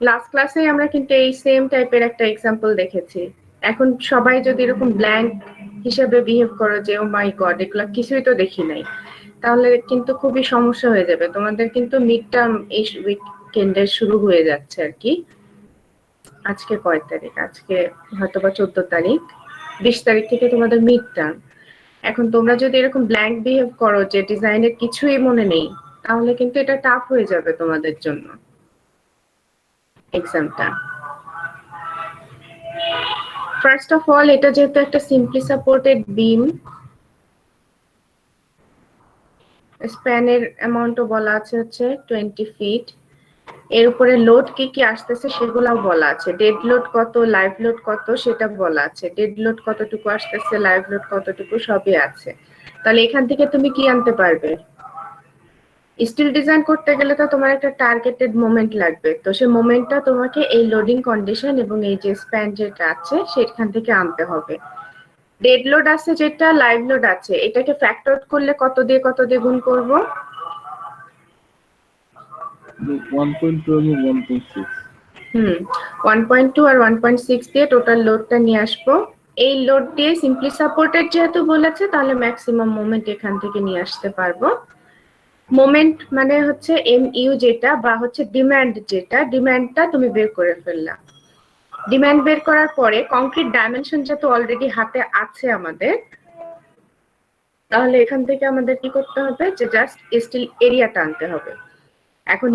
Last ক্লাসে আমরা কিন্তু এই সেম টাইপের একটা এক্সাম্পল দেখেছি। এখন সবাই যদি এরকম ব্ল্যাঙ্ক হিসেবে বিহেভ করো যে ও মাই গড এগুলো কিছুই তো দেখি নাই, তাহলে কিন্তু খুবই সমস্যা হয়ে যাবে। তোমাদের কিন্তু মিড টার্ম এই উইকেন্ডে শুরু হয়ে যাচ্ছে আর কি। আজকে কয় তারিখ? আজকে হয়তোবা 14 তারিখ, 20 তারিখ থেকে তোমাদের মিড টার্ম। এখন তোমরা যদি এরকম ব্ল্যাঙ্ক বিহেভ করো যে ডিজাইনের কিছুই মনে নেই, তাহলে কিন্তু এটা টাফ হয়ে যাবে তোমাদের জন্য এক্সামটা। ফার্স্ট অফ অল এটা যেহেতু একটা সিম্পলি সাপোর্টেড বিম, স্প্যানের অ্যামাউন্টও বলা আছে হচ্ছে 20 ফিট। এর উপরে লোড কি কি আসতেছে সেগুলাও বলা আছে। ডেড লোড কত, লাইভ লোড কত সেটা বলা আছে। ডেড লোড কতটুকু আসতেছে, লাইভ লোড কতটুকু, সবই আছে। তাহলে এখান থেকে তুমি কি আনতে পারবে? স্টিল ডিজাইন করতে গেলে তো তোমার একটা টার্গেটেড মোমেন্ট লাগবে, তো সেই মোমেন্টটা তোমাকে এই লোডিং কন্ডিশন এবং এই যে স্প্যান যেটা আছে সেখান থেকে আনতে হবে। ডেড লোড আছে যেটা, লাইভ লোড আছে, এটাকে ফ্যাক্টর করলে কত দিয়ে গুণ করব? 1.2 এবং 1.6। 1.2 আর 1.6 দিয়ে টোটাল লোডটা নিয়ে আসবো। এই লোড দিয়ে সিম্পলি সাপোর্টেড যেহেতু বলেছে, তাহলে ম্যাক্সিমাম মোমেন্ট এখান থেকে নিয়ে আসতে পারবো। মোমেন্ট মানে হচ্ছে এমইউ যেটা, বা হচ্ছে ডিমান্ড যেটা, ডিমান্ডটা তুমি বের করে ফেললা। ডিমান্ড বের করার পরে কংক্রিট ডাইমেনশন যেহেতু অলরেডি হাতে আছে আমাদের, তাহলে এখান থেকে আমাদের কি করতে হবে, যে জাস্ট স্টিল এরিয়াটা আনতে হবে। এখন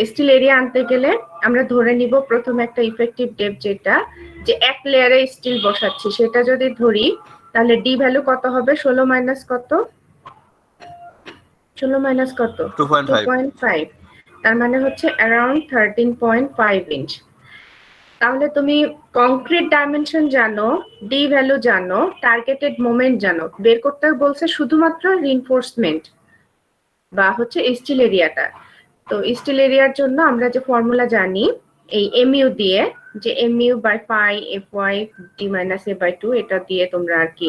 স্টিল এরিয়া আনতে গেলে আমরা ধরে নিব প্রথমে একটা ইফেক্টিভ ডেপথ যেটা, যে এক লেয়ারে স্টিল বসাচ্ছি সেটা যদি ধরি, তাহলে ডি ভ্যালু কত হবে? 16 মাইনাস কত? 16 মাইনাস কত? 2.5। তার মানে হচ্ছে অ্যারাউন্ড 13.5 ইঞ্চ। তাহলে তুমি কংক্রিট ডাইমেনশন জানো, ডি ভ্যালু জানো, টার্গেটেড মোমেন্ট জানো, বের করতে বলছে শুধুমাত্র রিইনফোর্সমেন্ট বা হচ্ছে স্টিল এরিয়াটা। তো স্টিল এরিয়ার জন্য আমরা যে ফর্মুলা জানি এই এমইউ দিয়ে, যে MU by phi F Y D minus A by 2, এটা দিয়ে তোমরা আর কি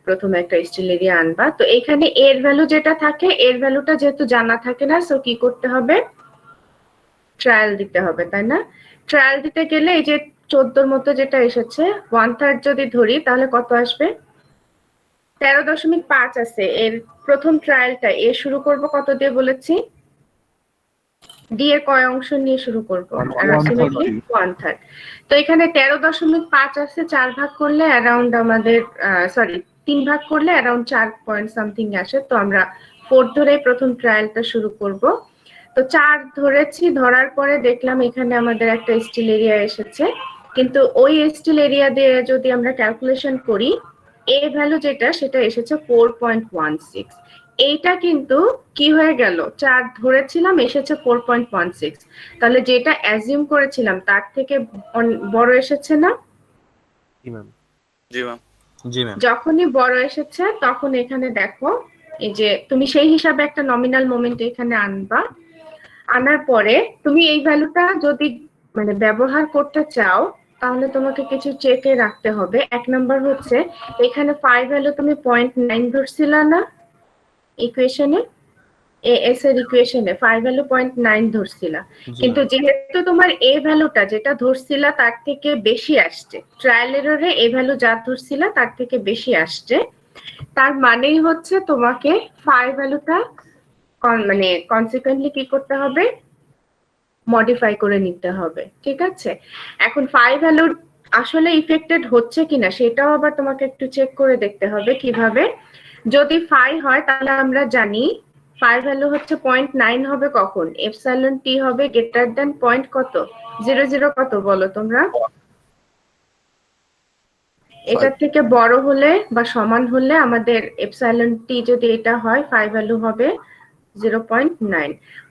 প্রথমে একটা স্টিল এরিয়া আনবা। তো এখানে এর ভ্যালু যেটা থাকে, এর ভ্যালুটা যেহেতু জানা থাকে না, সো কি করতে হবে? ট্রায়াল দিতে হবে, তাই না? ট্রায়াল দিতে গেলে এই যে 14 মতো যেটা এসেছে, 1/3 যদি ধরি তাহলে কত আসবে? 13.5 আছে। এর প্রথম ট্রায়ালটা এ শুরু করব কত দিয়ে বলেছি? ডি এর কয় অংশ নিয়ে শুরু করব? অ্যাপ্রক্সিমেটলি 1/3। তো এখানে 13.5 আছে, 4 ভাগ করলে অ্যারাউন্ড আমাদের 3 ভাগ করলে অ্যারাউন্ড 4 পয়েন্ট সামথিং আসে। তো আমরা 4 ধরে প্রথম ট্রায়ালটা শুরু করব। তো 4 ধরেছি, ধরার পরে দেখলাম এখানে আমাদের একটা স্টিল এরিয়া এসেছে, কিন্তু ওই স্টিল এরিয়া দিয়ে যদি আমরা ক্যালকুলেশন করি, এ ভ্যালু যেটা সেটা এসেছে 4.16। এইটা কিন্তু কি হয়ে গেল, 4 ধরেছিলাম এসেছে 4.16, তাহলে যেটা অ্যাজিউম করেছিলাম তার থেকে বড় এসেছে না? জি ম্যাম। জি ম্যাম। জি ম্যাম। যখনই বড় এসেছে তখন এখানে দেখো এই যে তুমি সেই হিসাবে একটা নমিনাল মোমেন্ট এখানে আনবা। আনার পরে তুমি এই ভ্যালুটা যদি মানে ব্যবহার করতে চাও, তাহলে তোমাকে কিছু চেকে রাখতে হবে। এক নাম্বার হচ্ছে এখানে 5 ভ্যালু তুমি 0.9 ধরছিলা না ইকুয়েশনে, এএস এর ইকুয়েশনে 5 ভ্যালু 0.9 ধরছিলা, কিন্তু যেহেতু তোমার এ ভ্যালুটা যেটা ধরছিলা তার থেকে বেশি আসছে, ট্রায়াল এররে এ ভ্যালু যা ধরছিলা তার থেকে বেশি আসছে, তার মানেই হচ্ছে তোমাকে 5 ভ্যালুটা মানে কনসিকুয়েন্টলি কি করতে হবে, মডিফাই করে নিতে হবে। ঠিক আছে, এখন 5 ভ্যালুর আসলে ইফেক্টেড হচ্ছে কিনা সেটাও আবার তোমাকে একটু চেক করে দেখতে হবে। কিভাবে? যদি 5 হয় তাহলে আমরা জানি 5 ভ্যালু হচ্ছে 0.9 হবে কখন, এপসাইলন টি হবে গ্রেটার দ্যান পয়েন্ট কত, 00 কত বলো তোমরা? এটার থেকে বড় হলে বা সমান হলে আমাদের এপসাইলন টি যদি এটা হয় 5 ভ্যালু হবে 0.9,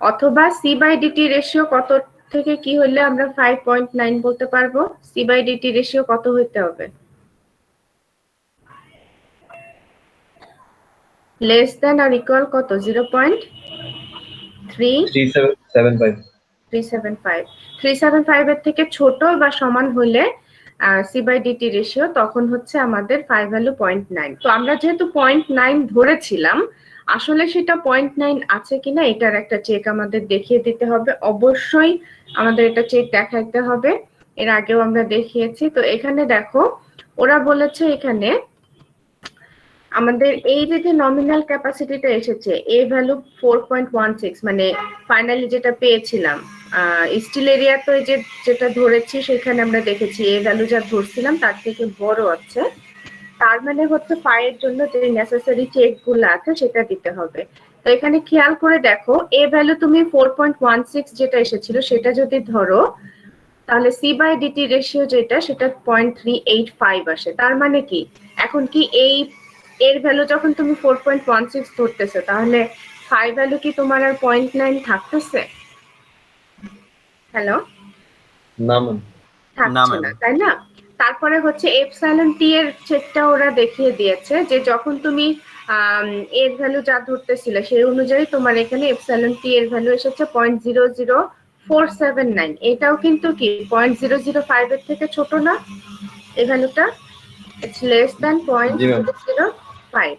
অথবা সি বাই ডিটি রেশিও কত থেকে কি হলে আমরা 5.9 বলতে পারবো? সি বাই ডিটি রেশিও কত হইতে হবে? লেস দ্যান আর ইকুয়াল কত? 0.375 এর থেকে ছোট বা সমান হলে সি বাই ডিটি রেশিও, তখন হচ্ছে আমাদের 5 ভ্যালু 0.9। তো আমরা যেহেতু 0.9 ধরেছিলাম, আসলে সেটা 0.9 আছে কিনা এটার একটা চেক আমাদের দেখিয়ে দিতে হবে। অবশ্যই আমাদের এটা চেক দেখাইতে হবে, এর আগেও আমরা দেখিয়েছি। তো এখানে দেখো ওরা বলেছে এখানে আমাদের এই যে নমিনাল ক্যাপাসিটিটা এসেছে এ ভ্যালু 4.16, মানে ফাইনালি যেটা পেয়েছিলাম স্টিল এরিয়া, তো এই যে যেটা ধরেছি সেখানে আমরা দেখেছি এ ভ্যালু যা ধরছিলাম তার থেকে বড় আছে, তার মানে হচ্ছে ফাইয়ের জন্য যে নেসেসারি চেক গুলো আছে সেটা দিতে হবে। তো এখানে খেয়াল করে দেখো এ ভ্যালু তুমি 4.16 যেটা এসেছিল সেটা যদি ধরো, তাহলে সি বাই ডিটি রেশিও যেটা সেটা 0.385 আসে। তার মানে কি এখন কি এই এর ভ্যালু যখন তুমি 4.16 ধরতেছো তাহলে ফাই ভ্যালু কি তোমার আর 0.9 থাকতেছে? হ্যালো, না ম্যাম। না থাকছে ম্যাম। না, তাই না? তারপরে হচ্ছে এপসাইলন টি এর চেকটা ওরা দেখিয়ে দিয়েছে যে যখন তুমি এর ভ্যালু যা ধরতেছিলে সেই অনুযায়ী তোমার এখানে এপসাইলন টি এর ভ্যালু এসেছে 0.00479। এটাও কিন্তু কি 0.005 এর থেকে ছোট না এই ভ্যালুটা? It's less than G ma'am. 0.005।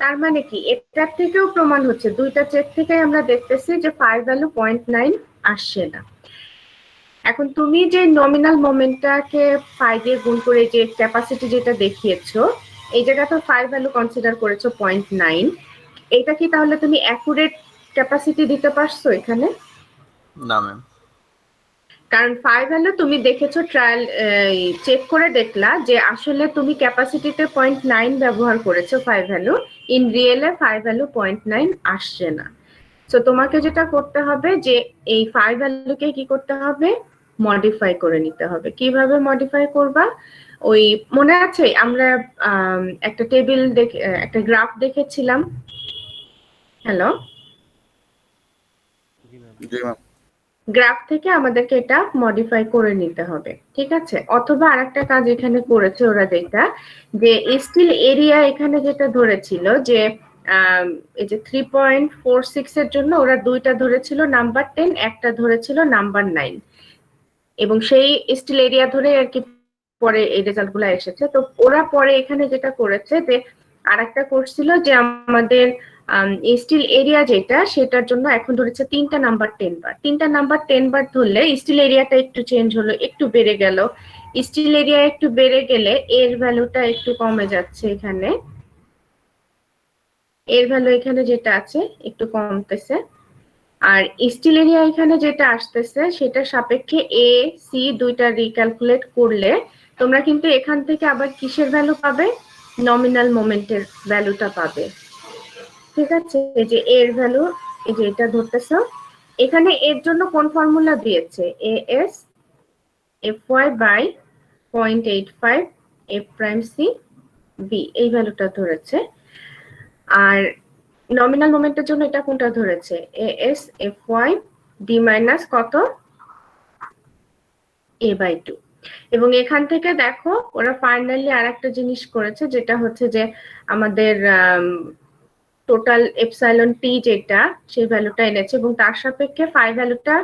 তার মানে কি এটার থেকেও প্রমাণ হচ্ছে, দুইটা চেক থেকে আমরা দেখতেছি যে ফাই ভ্যালু 0.9 আসছে না। এখন তুমি যে নমিনাল মোমেন্টটাকে ফাই দিয়ে গুণ করে যে ক্যাপাসিটি যেটা দেখিয়েছো এই জায়গায় তো ফাই ভ্যালু কনসিডার করেছো 0.9, এটা কি তাহলে তুমি অ্যাকুরেট ক্যাপাসিটি দিতে পারছো এখানে? না ম্যাম। কারণ ফাই ভ্যালু তুমি দেখেছো ট্রায়াল চেক করে দেখলা যে আসলে তুমি ক্যাপাসিটিতে 0.9 ব্যবহার করেছো ফাই ভ্যালু, ইন রিয়েলে ফাই ভ্যালু 0.9 আসছে না। তো তোমাকে যেটা করতে হবে যে এই ফাই ভ্যালুকে কি করতে হবে, মডিফাই করে নিতে হবে। কিভাবে মডিফাই করবা? ওই মনে আছে আমরা একটা টেবিল দেখে একটা গ্রাফ দেখেছিলাম। হ্যালো, জি ম্যাম। জি ম্যাম। গ্রাফ থেকে আমাদেরকে এটা মডিফাই করে নিতে হবে, ঠিক আছে? অথবা আরেকটা কাজ এখানে করেছে ওরা যেটা, যে স্টিল এরিয়া এখানে যেটা ধরেছিল যে এই যে 3.46 এর জন্য ওরা দুইটা ধরেছিল নাম্বার 10, একটা ধরেছিল নাম্বার 9, এবং সেই স্টিল এরিয়া ধরে আর কি পরে এই রেজাল্ট গুলো এসেছে। তো ওরা পরে এখানে যেটা করেছে যে আরেকটা করছিল যে আমাদের স্টিল এরিয়া যেটা সেটার জন্য এখন ধরেছে তিনটা নাম্বার 10 বার, তিনটা নাম্বার 10 বার ধরলে স্টিল এরিয়াটা একটু চেঞ্জ হলো, একটু বেড়ে গেল। স্টিল এরিয়া একটু বেড়ে গেলে এর ভ্যালুটা একটু কমে যাচ্ছে এখানে, এর ভ্যালু এখানে যেটা আছে একটু কমতেছে। আর স্টিল এরিয়া এখানে যেটা আসতেছে সেটার সাপেক্ষে এ সি দুইটা রিক্যালকুলেট করলে তোমরা কিন্তু এখান থেকে আবার কিসের ভ্যালু পাবে, নমিনাল মোমেন্টের ভ্যালুটা পাবে, ঠিক আছে? এই যে এর ভ্যালু, এই যে এটা ধরতেছো, এখানে এর জন্য কোন ফর্মুলা দিয়েছে, A S F Y by 0.85 F prime C B, এই ভ্যালুটা ধরেছে। আর নমিনাল মোমেন্টের জন্য এটা কোনটা ধরেছে, A S F Y D minus কত, এ বাই 2। এবং এখান থেকে দেখো ওরা ফাইনালি আর একটা জিনিস করেছে যেটা হচ্ছে যে আমাদের টোটাল এপসাইলন টি যেটা সেই ভ্যালুটা এনেছে এবং তার সাপেক্ষে ফাই ভ্যালুটা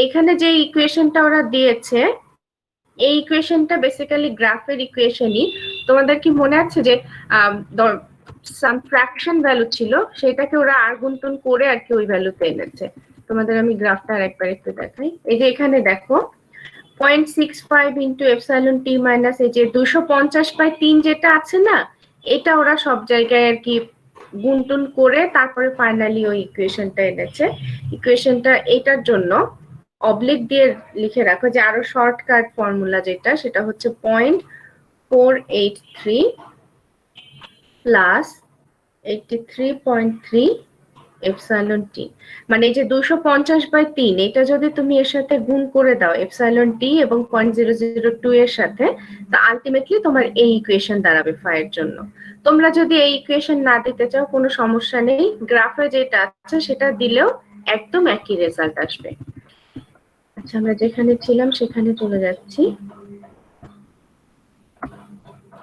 এখানে যে ইকুয়েশনটা ওরা দিয়েছে এই ইকুয়েশনটা বেসিক্যালি গ্রাফের ইকুয়েশনই। তোমাদের কি মনে আছে যে সাম ফ্র্যাকশন ভ্যালু ছিল সেটাকে ওরা আর গুণটুন করে আর কি ওই ভ্যালুতে এনেছে। তোমাদের আমি গ্রাফটা আরেকবার একটু দেখাই। এই যে এখানে দেখো 0.65 ইন্টু এপসাইলন টি মাইনাস এই যে 250/3 যেটা আছে না, এটা ওরা সব জায়গায় আর কি গুণটুন করে তারপরে ফাইনালি ওই ইকুয়েশনটা এনেছে। ইকুয়েশনটা এটার জন্য অবলিক দিয়ে লিখে রাখো যে আরো শর্টকাট ফর্মুলা যেটা সেটা হচ্ছে 0.483 প্লাস 83.3 এপসাইলন টি, মানে এই যে 250/3 এটা যদি তুমি এর সাথে গুণ করে দাও এপসাইলন টি এবং 0.002 এর সাথে, তা আলটিমেটলি তোমার এই ইকুয়েশন দাঁড়াবে ফাইয়ের জন্য। তোমরা যদি এই ইকুয়েশন না দিতে চাও কোনো সমস্যা নেই, গ্রাফে যেটা আছে সেটা দিলেও একদম একই রেজাল্ট আসবে। আচ্ছা আমরা যেখানে ছিলাম সেখানে চলে যাচ্ছি।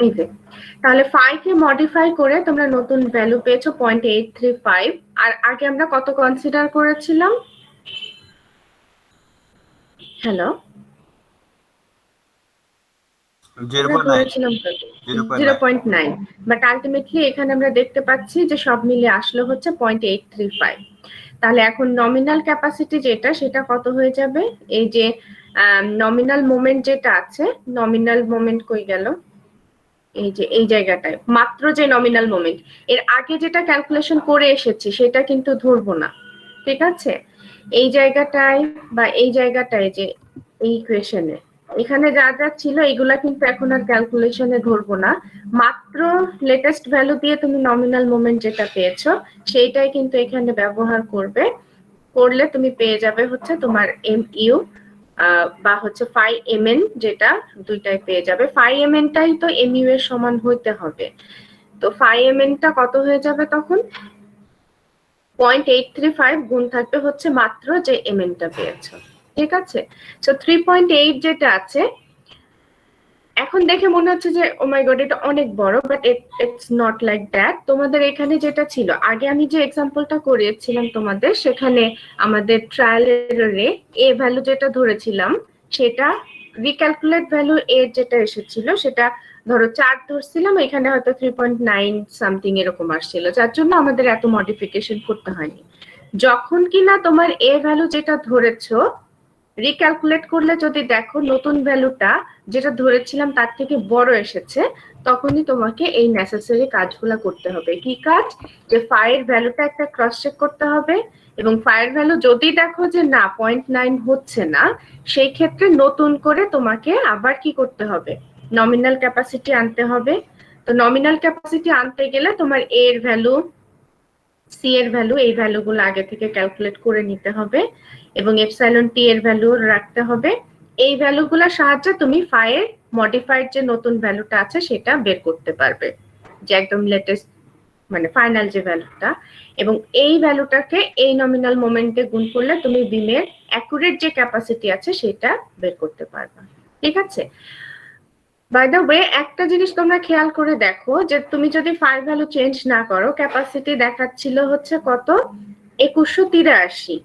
এই যে তাহলে ফাই কে মডিফাই করে তোমরা নতুন ভ্যালু পেয়েছো 0.835, আর আগে আমরা কত কনসিডার করেছিলাম? হ্যালো, আমরা 0.9 ধরেছিলাম 0.9, বাট আলটিমেটলি এখানে আমরা দেখতে পাচ্ছি যে সব মিলে আসলে হচ্ছে 0.835। তাহলে এখন নমিনাল ক্যাপাসিটি যেটা, সেটা কত হয়ে যাবে? এই যে নমিনাল মোমেন্ট যেটা আছে, নমিনাল মোমেন্ট কই গেল, এই যে এই জায়গাটায় মাত্র যে নমিনাল মোমেন্ট, এর আগে যেটা ক্যালকুলেশন করে এসেছি সেটা কিন্তু ধরবো না, ঠিক আছে? এই জায়গাটায় বা এই জায়গাটায় যে এই ইকুয়েশনে এখানে যা যা ছিল এগুলা কিন্তু এখন আর ক্যালকুলেশনে ধরবো না, মাত্র লেটেস্ট ভ্যালু দিয়ে তুমি নমিনাল মোমেন্ট যেটা পেয়েছো সেইটাই কিন্তু এখানে ব্যবহার করবে। করলে তুমি পেয়ে যাবে হচ্ছে তোমার এমইউ বা হচ্ছে ফাই এমএন, যেটা দুইটাই পেয়ে যাবে। ফাই এমএনটাই তো এমইউ এর সমান হইতে হবে, তো ফাই এমএনটা কত হয়ে যাবে তখন? 0.835 গুণ থাকবে হচ্ছে মাত্র যে এমএনটা পেয়েছো, ঠিক আছে? সো 3.8 যেটা আছে, এখন দেখে মনে হচ্ছে যে ও মাই গড এটা অনেক বড়, but it's not like that. তোমাদের এখানে যেটা ছিল আগে, আমি যে এক্সাম্পলটা করেছিলাম তোমাদের, সেখানে আমাদের ট্রায়াল এররে এ ভ্যালু যেটা ধরেছিলাম সেটা রিক্যালকুলেট ভ্যালু এর যেটা এসেছিল সেটা ধরো 4 ধরছিলাম, এখানে হয়তো 3.9 সামথিং এরকম আসছিল, যার জন্য আমাদের এত মডিফিকেশন করতে হয়নি। যখন কিনা তোমার এ ভ্যালু যেটা ধরেছো রিক্যালকুলেট করলে যদি দেখো নতুন ভ্যালুটা যেটা ধরেছিলাম তার থেকে বড় এসেছে, তখনই তোমাকে এই নেসেসারি কাজগুলো করতে হবে। কি কাজ? যে ফাইয়ের ভ্যালুটা একটা ক্রস চেক করতে হবে, এবং ফাইয়ের ভ্যালু যদি দেখো যে না 0.9 হচ্ছে না, সেই ক্ষেত্রে নতুন করে তোমাকে আবার কি করতে হবে? নমিনাল ক্যাপাসিটি আনতে হবে। তো নমিনাল ক্যাপাসিটি আনতে গেলে তোমার এ এর ভ্যালু, সি এর ভ্যালু, এই ভ্যালুগুলো আগে থেকে ক্যালকুলেট করে নিতে হবে, এবং এপসাইলন টি এর ভ্যালু রাখতে হবে। এই ভ্যালুগুলোর সাহায্যে তুমি ফাইয়ের মডিফাইড যে নতুন ভ্যালুটা আছে সেটা বের করতে পারবে, যে একদম লেটেস্ট মানে ফাইনাল যে ভ্যালুটা। এবং এই ভ্যালুটাকে এই নমিনাল মোমেন্টে গুণ করলে তুমি বিমের অ্যাকুরেট যে ক্যাপাসিটি আছে সেটা বের করতে পারবে, ঠিক আছে? বাই দ্য ওয়ে, একটা জিনিস তোমরা খেয়াল করে দেখো, যে তুমি যদি ফাই ভ্যালু চেঞ্জ না করো, ক্যাপাসিটি দেখাচ্ছিল হচ্ছে কত? 2183,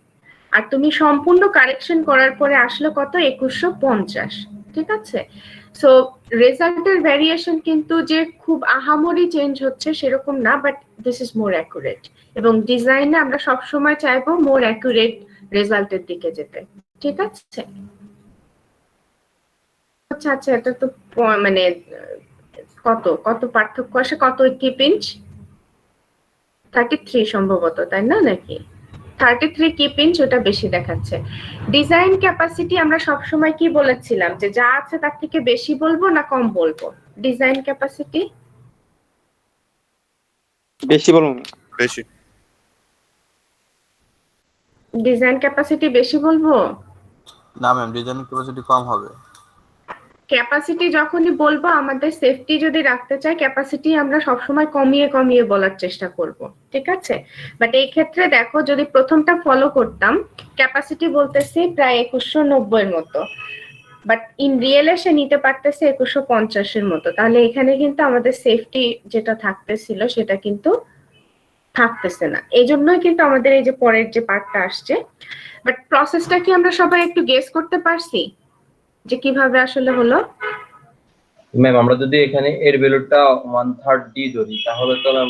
আর তুমি সম্পূর্ণ কারেকশন করার পরে আসলো কত? 2150, ঠিক আছে? সো রেজাল্টের ভ্যারিয়েশন কিন্তু যে খুব আহামরি চেঞ্জ হচ্ছে সেরকম না, but this is more accurate, এবং ডিজাইনে আমরা সবসময় চাইবো মোর অ্যাকুরেট রেজাল্টের দিকে যেতে, ঠিক আছে? আচ্ছা আচ্ছা, এটা তো মানে কত কত পার্থক্য আসে, কত কিপিঞ্চ? 33 সম্ভবত, তাই না? নাকি 33 কিপিঞ্চ, ওটা বেশি দেখাচ্ছে। ডিজাইন ক্যাপাসিটি আমরা সবসময় কি বলেছিলাম, যে যা আছে তার থেকে বেশি বলবো না কম বলবো? ডিজাইন ক্যাপাসিটি বেশি বলুন। বেশি। ডিজাইন ক্যাপাসিটি বেশি বলবো? না ম্যাম, ডিজাইন ক্যাপাসিটি কম হবে। ক্যাপাসিটি যখনই বলবো, আমাদের সেফটি যদি রাখতে চাই, ক্যাপাসিটি আমরা সবসময় কমিয়ে কমিয়ে বলার চেষ্টা করব, ঠিক আছে? বাট এই ক্ষেত্রে দেখো, যদি প্রথমটা ফলো করতাম, ক্যাপাসিটি বলতেছি প্রায় 2190 এর মতো, বাট ইন রিয়েলে সে নিতে পারতেছে 2150 এর মতো, তাহলে এখানে কিন্তু আমাদের সেফটি যেটা থাকতেছিল সেটা কিন্তু থাকতেছে না। এই জন্যই কিন্তু আমাদের এই যে পরের যে পার্টটা আসছে, বাট প্রসেসটা কি আমরা সবাই একটু গেস করতে পারছি যে কিভাবে আসলে হলো? ম্যাম আমরা যদি এখানে এর ভ্যালুটা 1/3 ডি ধরি তাহলে তো ম্যাম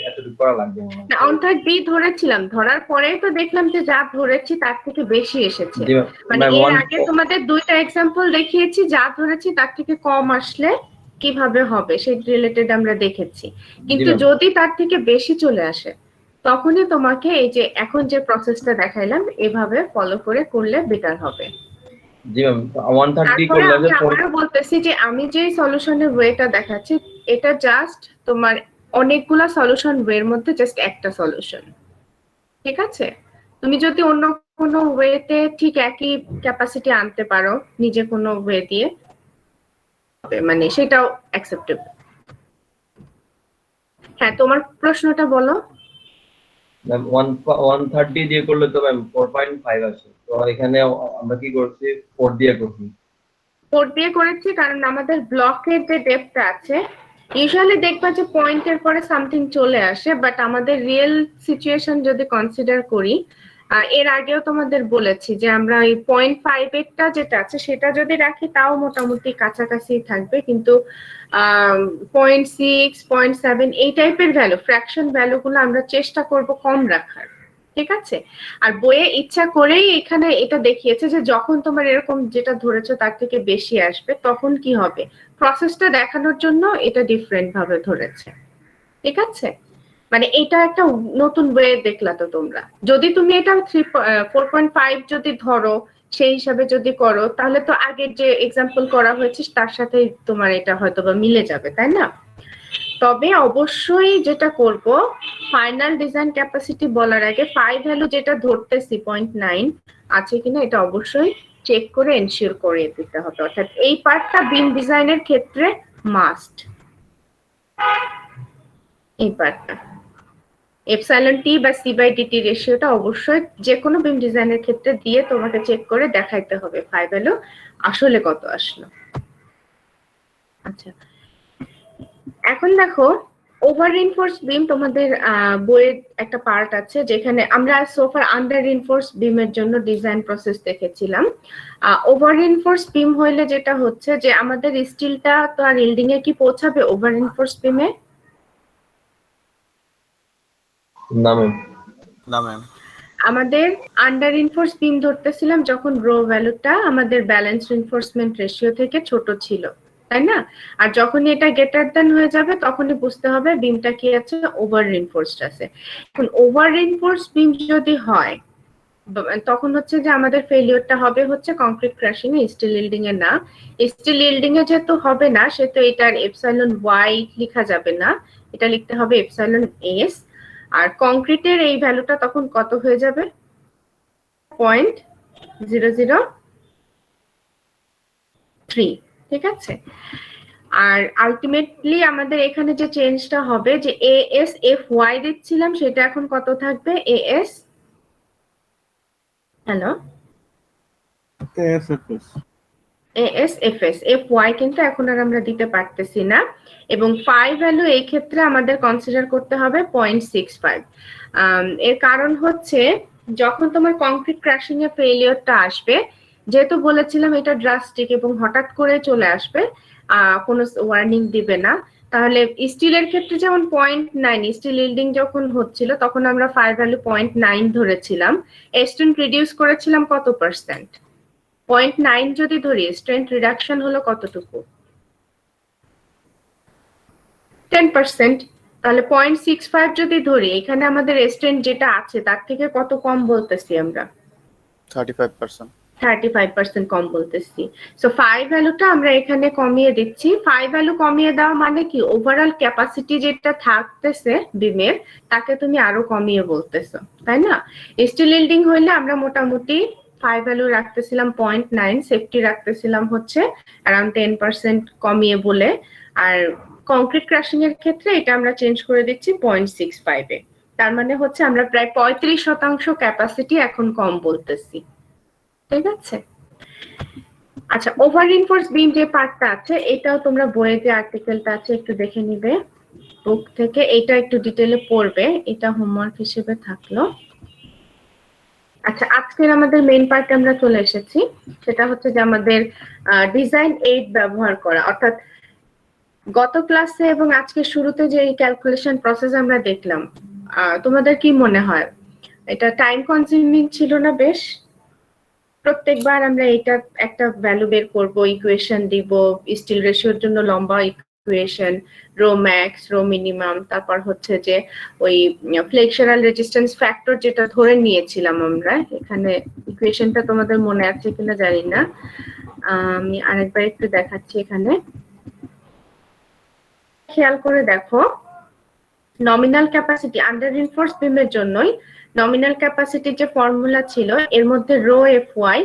এতটুকু করা লাগবে না। না, অন্থার বি ধরেছিলাম, ধরার পরেই তো দেখলাম যে যা ধরেছি তার থেকে বেশি এসেছে। জি মানে ম্যাম, এর আগে তোমাদের দুইটা এক্সাম্পল দেখিয়েছি, যা ধরেছি তার থেকে কম আসলে কিভাবে হবে সেই রিলেটেড আমরা দেখেছি, কিন্তু ma'am। যদি তার থেকে বেশি চলে আসে তখনই তোমাকে এই যে এখন যে প্রসেসটা দেখাইলাম এভাবে ফলো করে করলে বেটার হবে। জি ম্যাম, 1/3 ডি তারপরে করলে আমি যে আবারও বলতেছি যে আমি যে সলিউশনের ওয়েটা দেখাচ্ছি এটা জাস্ট তোমার অনেকগুলা সলিউশন ওয়ের মধ্যে জাস্ট একটা সলিউশন, ঠিক আছে? তুমি যদি অন্য কোনো ওয়েতে ঠিক একই ক্যাপাসিটি আনতে পারো নিজে কোনো ওয়ে দিয়ে, মানে সেটাও অ্যাকসেপ্টেবল। হ্যাঁ, তোমার প্রশ্নটা বলো। ম্যাম 1/3 ডি দিয়ে করলে তো ম্যাম 4.5 আসে, তো এখানে আমরা কি করছি 4 দিয়ে করছি। 4 দিয়ে করেছি কারণ আমাদের ব্লকের যে ডেপথটা আছে, ইউজুয়ালি দেখবা যে পয়েন্টের পরে সামথিং চলে আসে, বাট আমাদের রিয়েল সিচুয়েশন যদি কনসিডার করি, এর আগেও তোমাদের বলেছি যে আমরা এই 0.5 এরটা যেটা আছে সেটা যদি রাখি তাও মোটামুটি কাছাকাছি থাকবে, কিন্তু 0.6 0.7 এই টাইপের ভ্যালু, ফ্র্যাকশন ভ্যালুগুলো আমরা চেষ্টা করব কম রাখার, ঠিক আছে? আর বইয়ে ইচ্ছা করেই এখানে এটা দেখিয়েছে যে যখন তোমার এরকম যেটা ধরেছো তার থেকে বেশি আসবে তখন কি হবে, প্রসেসটা দেখানোর জন্য এটা ডিফারেন্ট ভাবে ধরেছে, ঠিক আছে? মানে এটা একটা নতুন ওয়ে দেখলা তো তোমরা। যদি তুমি এটা 4.5 যদি ধরো সেই হিসাবে যদি করো তাহলে তো আগের যে এক্সাম্পল করা হয়েছে তার সাথে তোমার এটা হয়তো বা মিলে যাবে, তাই না? তবে অবশ্যই যেটা করব, ফাইনাল ডিজাইন ক্যাপাসিটি বলার আগে 5 ভ্যালু যেটা ধরতেছি 0.9 আছে কিনা এটা অবশ্যই চেক করে এনশিওর করে দিতে হবে, অর্থাৎ এই পার্টটা বিম ডিজাইনের ক্ষেত্রে মাস্ট। এই পার্টটা এপসাইলন টি বা সি বাই ডিটি রেশিওটা অবশ্যই যে কোনো বিম ডিজাইনের ক্ষেত্রে দিয়ে তোমাকে চেক করে দেখাইতে হবে 5 ভ্যালু আসলে কত আসলো। আচ্ছা, এখন দেখো ওভার রিইনফোর্স বিম তোমাদের বইয়ের একটা পার্ট আছে যেখানে আমরা সোফার আন্ডার রিইনফোর্স বিমের জন্য ডিজাইন প্রসেস দেখেছিলাম। ওভার রিইনফোর্স বিম হইলে যেটা হচ্ছে যে আমাদের স্টিলটা তো আর ইল্ডিং এ কি পৌঁছাবে ওভার রিইনফোর্স বিমে? না ম্যাম। না ম্যাম। আমাদের আন্ডার রিইনফোর্স বিম ধরতেছিলাম যখন রো ভ্যালুটা আমাদের ব্যালেন্স রিইনফোর্সমেন্ট রেশিও থেকে ছোট ছিল, তাই না? আর যখনই এটা গ্রেটার দ্যান হয়ে যাবে তখনই বুঝতে হবে বিমটা কি আছে, ওভার রিইনফোর্সড আছে। এখন ওভার রিইনফোর্স বিম যদি হয় তখন হচ্ছে যে আমাদের ফেলিওরটা হবে হচ্ছে কংক্রিট ক্রাশিং এ, স্টিল ইল্ডিং এ না। স্টিল ইল্ডিং এ যেহেতু হবে না সেহেতু এটার এপসাইলন ওয়াই লেখা যাবে না, এটা লিখতে হবে এপসাইলন এস। আর কংক্রিটের এই ভ্যালুটা তখন কত হয়ে যাবে? 0.003, ঠিক আছে? আর আলটিমেটলি আমাদের এখানে যে চেঞ্জটা হবে যে এএস এফ ওয়াই দিচ্ছিলাম সেটা এখন কত থাকবে? AS hello ASFS ASFS F Y কিন্তু এখন আর আমরা দিতে পারতেছি না, এবং 5 ভ্যালু এই ক্ষেত্রে আমাদের কনসিডার করতে হবে 0.65। এর কারণ হচ্ছে যখন তোমার কংক্রিট ক্র্যাশিং এ ফেলিওরটা আসবে, যেহেতু বলেছিলাম এটা ড্রাস্টিক এবং হঠাৎ করে চলে আসবে, কোনো ওয়ার্নিং দিবে না, তাহলে স্টিলের ক্ষেত্রে যেমন 0.9 স্টিল ইল্ডিং যখন হচ্ছিল তখন আমরা 5 ভ্যালু 0.9 ধরেছিলাম, স্ট্রেন্থ রিডিউস করেছিলাম কত পার্সেন্ট? 0.9 যদি ধরি স্ট্রেন্থ রিডাকশন হলো কতটুকু? 10%। তাহলে 0.65 যদি ধরি এখানে আমাদের স্ট্রেন্থ যেটা আছে তার থেকে কত কম বলতেছি আমরা? 35%। 35% কম বলতেছি। সো 5 ভ্যালুটা আমরা এখানে কমিয়ে দিচ্ছি। 5 ভ্যালু কমিয়ে দেওয়া মানে কি ওভারঅল ক্যাপাসিটি যেটা থাকতেছে বিমের তাকে তুমি আরো কমিয়ে বলতেছো, তাই না? স্টিল ইল্ডিং হইলে আমরা মোটামুটি 5 ভ্যালু রাখতেছিলাম 0.9, সেফটি রাখতেছিলাম হচ্ছে अराउंड 10% কমিয়ে বলে, আর কংক্রিট ক্রাশিং এর ক্ষেত্রে এটা আমরা চেঞ্জ করে দিচ্ছি 0.65 এ। তার মানে হচ্ছে আমরা প্রায় 35% ক্যাপাসিটি এখন কম বলতেছি, ঠিক আছে? আচ্ছা, ওভার রিইনফোর্স বিম যে পার্টটা আছে এটাও তোমরা বইয়ে যে আর্টিকেলটা আছে একটু দেখে নিবে বুক থেকে, এটা একটু ডিটেইলে পড়বে, এটা হোমওয়ার্ক হিসেবে থাকলো। আচ্ছা, আজকের আমাদের মেইন পার্টে আমরা চলে এসেছি, সেটা হচ্ছে যে আমাদের ডিজাইন এইড ব্যবহার করা, অর্থাৎ গত ক্লাসে এবং আজকে শুরুতে যে ক্যালকুলেশন প্রসেস আমরা দেখলাম, তোমাদের কি মনে হয় এটা টাইম কনজিউমিং ছিল না? বেশ, প্রত্যেকবার আমরা এটা একটা ভ্যালু বের করব, ইকুয়েশন দিব, স্টিল রেশিওর জন্য লম্বা equation, rho max, rho minimum, তারপর হচ্ছে যে ওই ফ্লেক্সুরাল রেজিস্ট্যান্স ফ্যাক্টর যেটা ধরে নিয়েছিলাম আমরা, এখানে ইকুয়েশনটা তোমাদের মনে আছে কিনা জানি না, আমি আরেকবার একটু দেখাচ্ছি। এখানে খেয়াল করে দেখো, নমিনাল ক্যাপাসিটি আন্ডার রিইনফোর্স বিমের জন্যই নমিনাল ক্যাপাসিটির যে ফর্মুলা ছিল এর মধ্যে রো এফ ওয়াই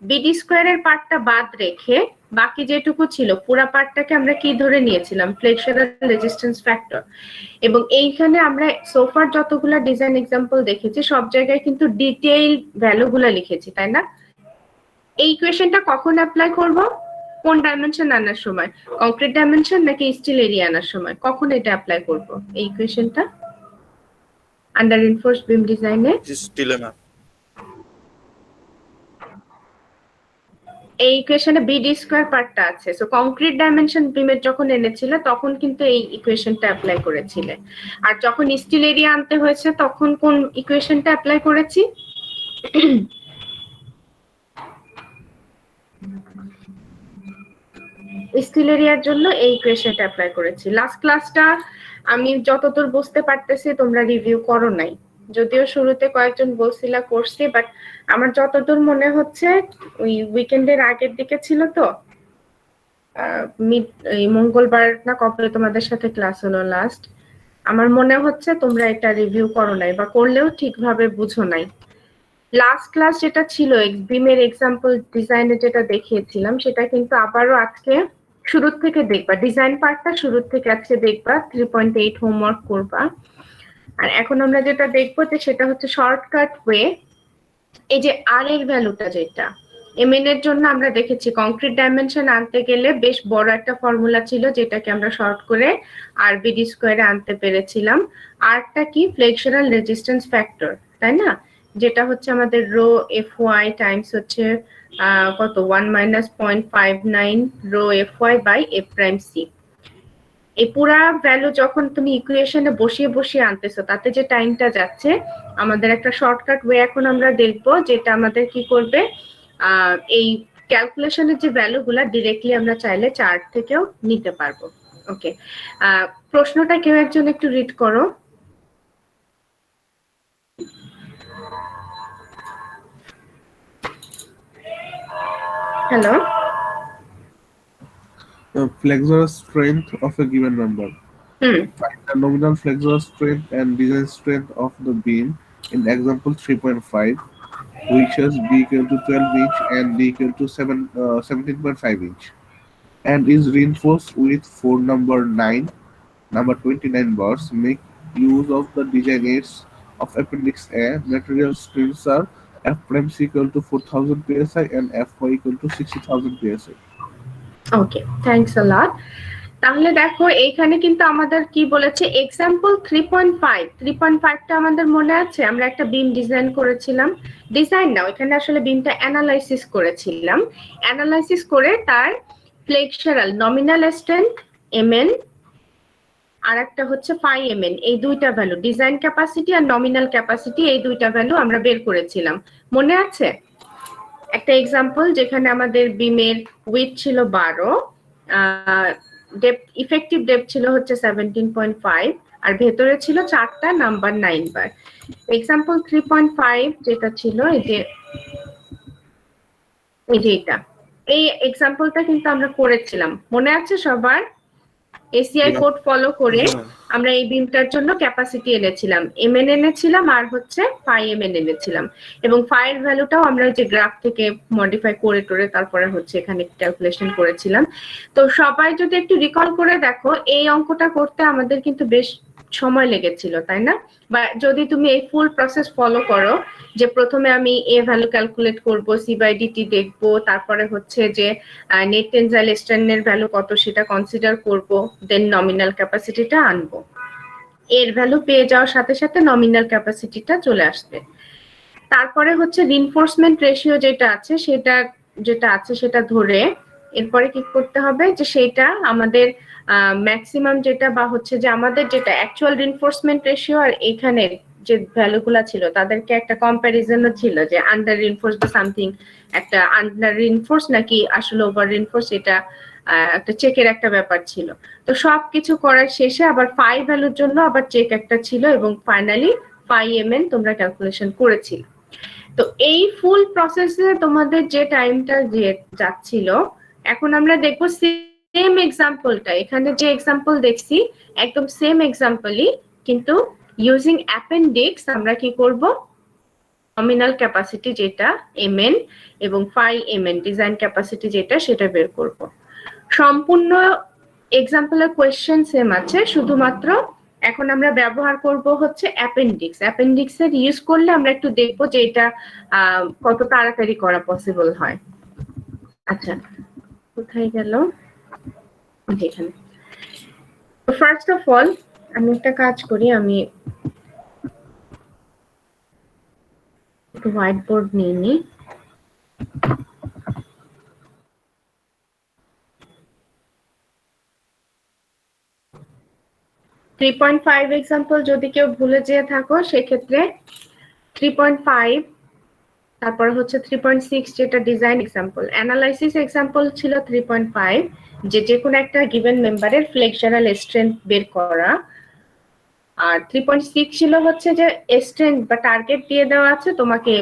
বিডি স্কোয়ারের পার্টটা বাদ রেখে বাকি যেটুকু ছিল পুরো পার্টটাকে আমরা কি ধরে নিয়েছিলাম? ফ্লেক্সুরাল রেজিস্ট্যান্স ফ্যাক্টর। এবং এইখানে আমরা সোফার যতগুলা ডিজাইন এক্সাম্পল দেখেছি সব জায়গায় কিন্তু ডিটেইল ভ্যালুগুলা লিখেছি, তাই না? এই ইকুয়েশনটা কখন অ্যাপ্লাই করব? কোন ডাইমেনশন আনার সময়? কংক্রিট ডাইমেনশন নাকি স্টিল এরিয়া আনার সময়? কখন এটা অ্যাপ্লাই করব এই ইকুয়েশনটা আন্ডার রিইনফোর্সড বিম ডিজাইনে? স্টিলে ম্যাম। এই ইকুয়েশনে বিডি স্কয়ার পার্টটা আছে। সো কংক্রিট ডাইমেনশন বিমের যখন এনেছিল তখন কিন্তু এই ইকুয়েশনটা অ্যাপ্লাই করেছিলে। আর যখন স্টিল এরিয়া আনতে হয়েছে তখন কোন ইকুয়েশনটা অ্যাপ্লাই করেছি? স্টিল এরিয়ার জন্য এই ইকুয়েশনটা অ্যাপ্লাই করেছি। লাস্ট ক্লাসটা আমি যতদূর বুঝতে পারতেছি তোমরা রিভিউ করো নাই, যদিও শুরুতে কয়েকজন বলছিলা করছি, বাট আমার যতদূর মনে হচ্ছে ওই উইকেন্ডের আগের দিকে ছিল তো, এই মঙ্গলবার না কবে তোমাদের সাথে ক্লাস হলো লাস্ট, আমার মনে হচ্ছে তোমরা এটা রিভিউ করো নাই বা করলেও ঠিকভাবে বুঝো নাই। লাস্ট ক্লাস যেটা ছিল বিমের এক্সাম্পল ডিজাইনে যেটা দেখিয়েছিলাম সেটা কিন্তু আবারও আজকে শুরু থেকে দেখবা, ডিজাইন পার্টটা শুরু থেকে আজকে দেখবা, 3.8 হোমওয়ার্ক করবা। আর এখন আমরা যেটা দেখবো যে সেটা হচ্ছে শর্টকাট ওয়ে। এই যে আর এর ভ্যালুটা যেটা এমএন এর জন্য আমরা দেখেছি কংক্রিট ডাইমেনশন আনতে গেলে বেশ বড় একটা ফর্মুলা ছিল যেটাকে আমরা শর্ট করে আর বিডি স্কয়ারে আনতে পেরেছিলাম। আরটা কি? ফ্লেক্সুরাল রেজিস্ট্যান্স ফ্যাক্টর, তাই না? যেটা হচ্ছে আমাদের রো এফ ওয়াই টাইমস হচ্ছে কত 1 minus 0.59 rho F Y by F prime C. এই পুরা ভ্যালু যখন তুমি ইকুয়েশনে বসিয়ে বসিয়ে আনতেছো তাতে যে টাইমটা যাচ্ছে, আমাদের একটা শর্টকাট ওয়ে এখন আমরা দেখবো যেটা আমাদের কি করবে, এই ক্যালকুলেশনের যে ভ্যালুগুলা ডিরেক্টলি আমরা চাইলে চার্ট থেকেও নিতে পারবো। ওকে, প্রশ্নটা কেউ একজন একটু রিড করো। Hello, Flexural strength of a given member. Hmm Find the nominal flexural strength and design strength of the beam in example 3.5, which is B equal to 12 inch and D equal to 17.5 inch, and is reinforced with 4 number 29 bars. Make use of the design aids of Appendix A. Material strengths are F prime C equal to 4000 psi and Fy equal to 60,000 psi. Okay, thanks a lot. তাহলে দেখো এইখানে কিন্তু আমাদের কি বলেছে, example 3.5টা আমাদের মনে আছে, আমরা একটা বিম ডিজাইন করেছিলাম, ডিজাইন না ওইখানে আসলে বিমটা অ্যানালাইসিস করেছিলাম, অ্যানালাইসিস করে তার ফ্লেক্সারাল নমিনাল স্ট্রেংথ এমএন আর একটা হচ্ছে ফাই এমএন, এই দুইটা ভ্যালু ডিজাইন ক্যাপাসিটি আর নমিনাল ক্যাপাসিটি, এই দুইটা ভ্যালু আমরা বের করেছিলাম, মনে আছে? একটা এক্সাম্পল যেখানে আমাদের বিমের উইথ ছিল 12, ডেপথ ইফেক্টিভ ডেপথ ছিল হচ্ছে 17.5 আর ভেতরে ছিল 4টা নাম্বার 9 বার। এক্সাম্পল 3.5 যেটা ছিল এই যে এটা, এই এক্সাম্পলটা কিন্তু আমরা করেছিলাম, মনে আছে সবার? এসিআই কোড ফলো করে আমরা এই বিমটার জন্য ক্যাপাসিটি এনেছিলাম, এমএন এনেছিলাম আর হচ্ছে ফাই এমএন এনেছিলাম, এবং ফাইয়ের ভ্যালুটাও আমরা যে গ্রাফ থেকে মডিফাই করে টোরে তারপরে হচ্ছে এখানে ক্যালকুলেশন করেছিলাম। তো সবাই যদি একটু রিকল করে দেখো এই অঙ্কটা করতে আমাদের কিন্তু বেশ সময় লেগেছিল, তাই না? বা যদি তুমি এই ফুল প্রসেস ফলো করো, যে প্রথমে আমি এ ভ্যালু ক্যালকুলেট করব, সি বাই ডিটি দেখবো, তারপরে হচ্ছে যে নেট টেনজাইল স্ট্রেনের ভ্যালু কত সেটা কনসিডার করব, দেন নমিনাল ক্যাপাসিটিটা আনবো, এর ভ্যালু পেয়ে যাওয়ার সাথে সাথে নমিনাল ক্যাপাসিটিটা চলে আসবে। তারপরে হচ্ছে রিনফোর্সমেন্ট রেশিও যেটা আছে সেটা ধরে এরপরে কি করতে হবে, যে সেটা আমাদের ম্যাক্সিমাম যেটা বা হচ্ছে যে আমাদের যেটা অ্যাকচুয়াল রিনফোর্সমেন্ট রেশিও আর এখানে যে ভ্যালুগুলা ছিল তাদেরকে একটা কম্প্যারিজনও ছিল, যে আন্ডার রিনফোর্স বা সামথিং, একটা আন্ডার রিনফোর্স নাকি আসলে ওভার রিনফোর্স, এটা একটা চেকের একটা ব্যাপার ছিল। তো সবকিছু করার শেষে আবার ফাই ভ্যালুর জন্য আবার চেক একটা ছিল, এবং ফাইনালি ফাই এমএন তোমরা ক্যালকুলেশন করেছিল। তো এই ফুল প্রসেসে তোমাদের যে টাইমটা যে যাচ্ছিল, এখন আমরা দেখবো সেম এক্সাম্পলটা, এখানে যে এক্সাম্পল দেখছি একদম সেম এক্সাম্পলই, কিন্তু ইউজিং অ্যাপেন্ডিক্স আমরা কি করব, নমিনাল ক্যাপাসিটি যেটা এমএন এবং ফাই এমএন ডিজাইন ক্যাপাসিটি যেটা সেটা বের করব। সম্পূর্ণ এক্সাম্পলের কোয়েশ্চেন সেম আছে, শুধুমাত্র এখন আমরা ব্যবহার করব হচ্ছে অ্যাপেন্ডিক্স। অ্যাপেন্ডিক্সের ইউজ করলে আমরা একটু দেখবো যে এটা কত তাড়াতাড়ি করা পসিবল হয়। আচ্ছা, কোথায় গেল? এখানে। ফার্স্ট অফ অল আমি একটা কাজ করি, আমি একটু হোয়াইট বোর্ড নিয়ে নিই। 3.5 এক্সাম্পল যদি কেউ ভুলে যেয়ে থাকো সেক্ষেত্রে 3.5 তারপর হচ্ছে 3.6 যেটা ডিজাইন এক্সাম্পল, অ্যানালাইসিস এক্সাম্পল ছিল 3.5 যে কোনো একটা গিভেন মেম্বারের ফ্লেক্সারাল স্ট্রেংথ বের করা, আর 3.6 ছিল হচ্ছে যে স্ট্রেংথ বা টার্গেট দিয়ে দেওয়া আছে তোমাকে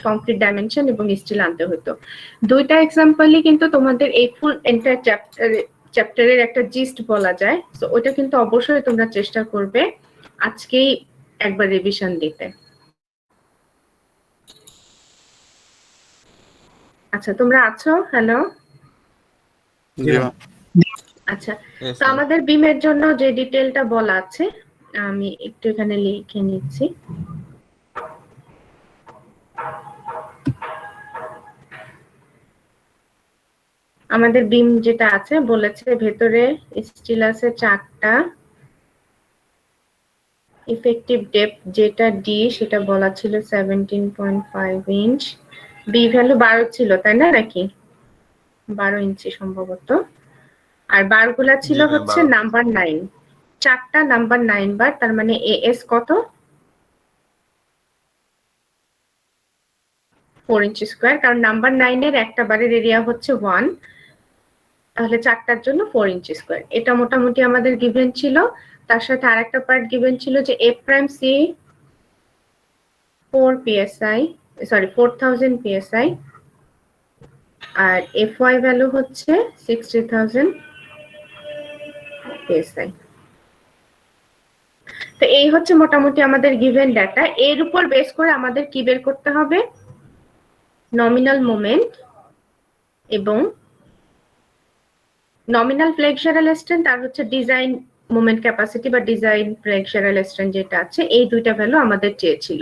কংক্রিট ডাইমেনশন এবং স্টিল আনতে হতো। দুইটা এক্সাম্পলই কিন্তু তোমাদের এই ফুল এন্টায়ার চ্যাপ্টারের একটা জিস্ট বলা যায়। সো ওইটা কিন্তু অবশ্যই তোমরা চেষ্টা করবে আজকেই একবার রিভিশন দিতে। আচ্ছা তোমরা আছো? হ্যালো, জি ম্যাম। আচ্ছা Yes, তো ma'am. আমাদের বিমের জন্য যে ডিটেলটা বলা আছে আমি একটু এখানে লিখে নিচ্ছি। আমাদের বিম যেটা আছে বলেছে ভেতরে স্টিল আছে 4টা, ইফেক্টিভ ডেপথ যেটা ডি সেটা বলা ছিল 17.5 ইঞ্চ, বি ভ্যালু 12 ছিল তাই না, নাকি 12 ইঞ্চি সম্ভবত, আর বারগুলা ছিল জি, ma'am, হচ্ছে 12 নাম্বার 9, 4টা নাম্বার 9 বার, তার মানে এএস কত 4 ইঞ্চি স্কয়ার, কারণ নাম্বার 9 এর একটা বারের এরিয়া হচ্ছে 1, তাহলে 4টার জন্য 4 ইঞ্চি স্কয়ার। এটা মোটামুটি আমাদের গিভেন ছিল। তার সাথে আরেকটা পার্ট গিভেন ছিল যে F prime C 4 psi, sorry 4000 psi, আর এফ ওয়াই ভ্যালু হচ্ছে 60000 psi। তো এই হচ্ছে মোটামুটি আমাদের গিভেন ডাটা। এর উপর বেস করে আমাদের কি বের করতে হবে, নমিনাল মোমেন্ট এবং নমিনাল ফ্লেক্সারাল স্ট্রেংথ আর হচ্ছে ডিজাইন মোমেন্ট ক্যাপাসিটি বা ডিজাইন ফ্লেক্সারাল স্ট্রেংথ যেটা আছে, এই দুইটা ভ্যালু আমাদের চেয়েছিল।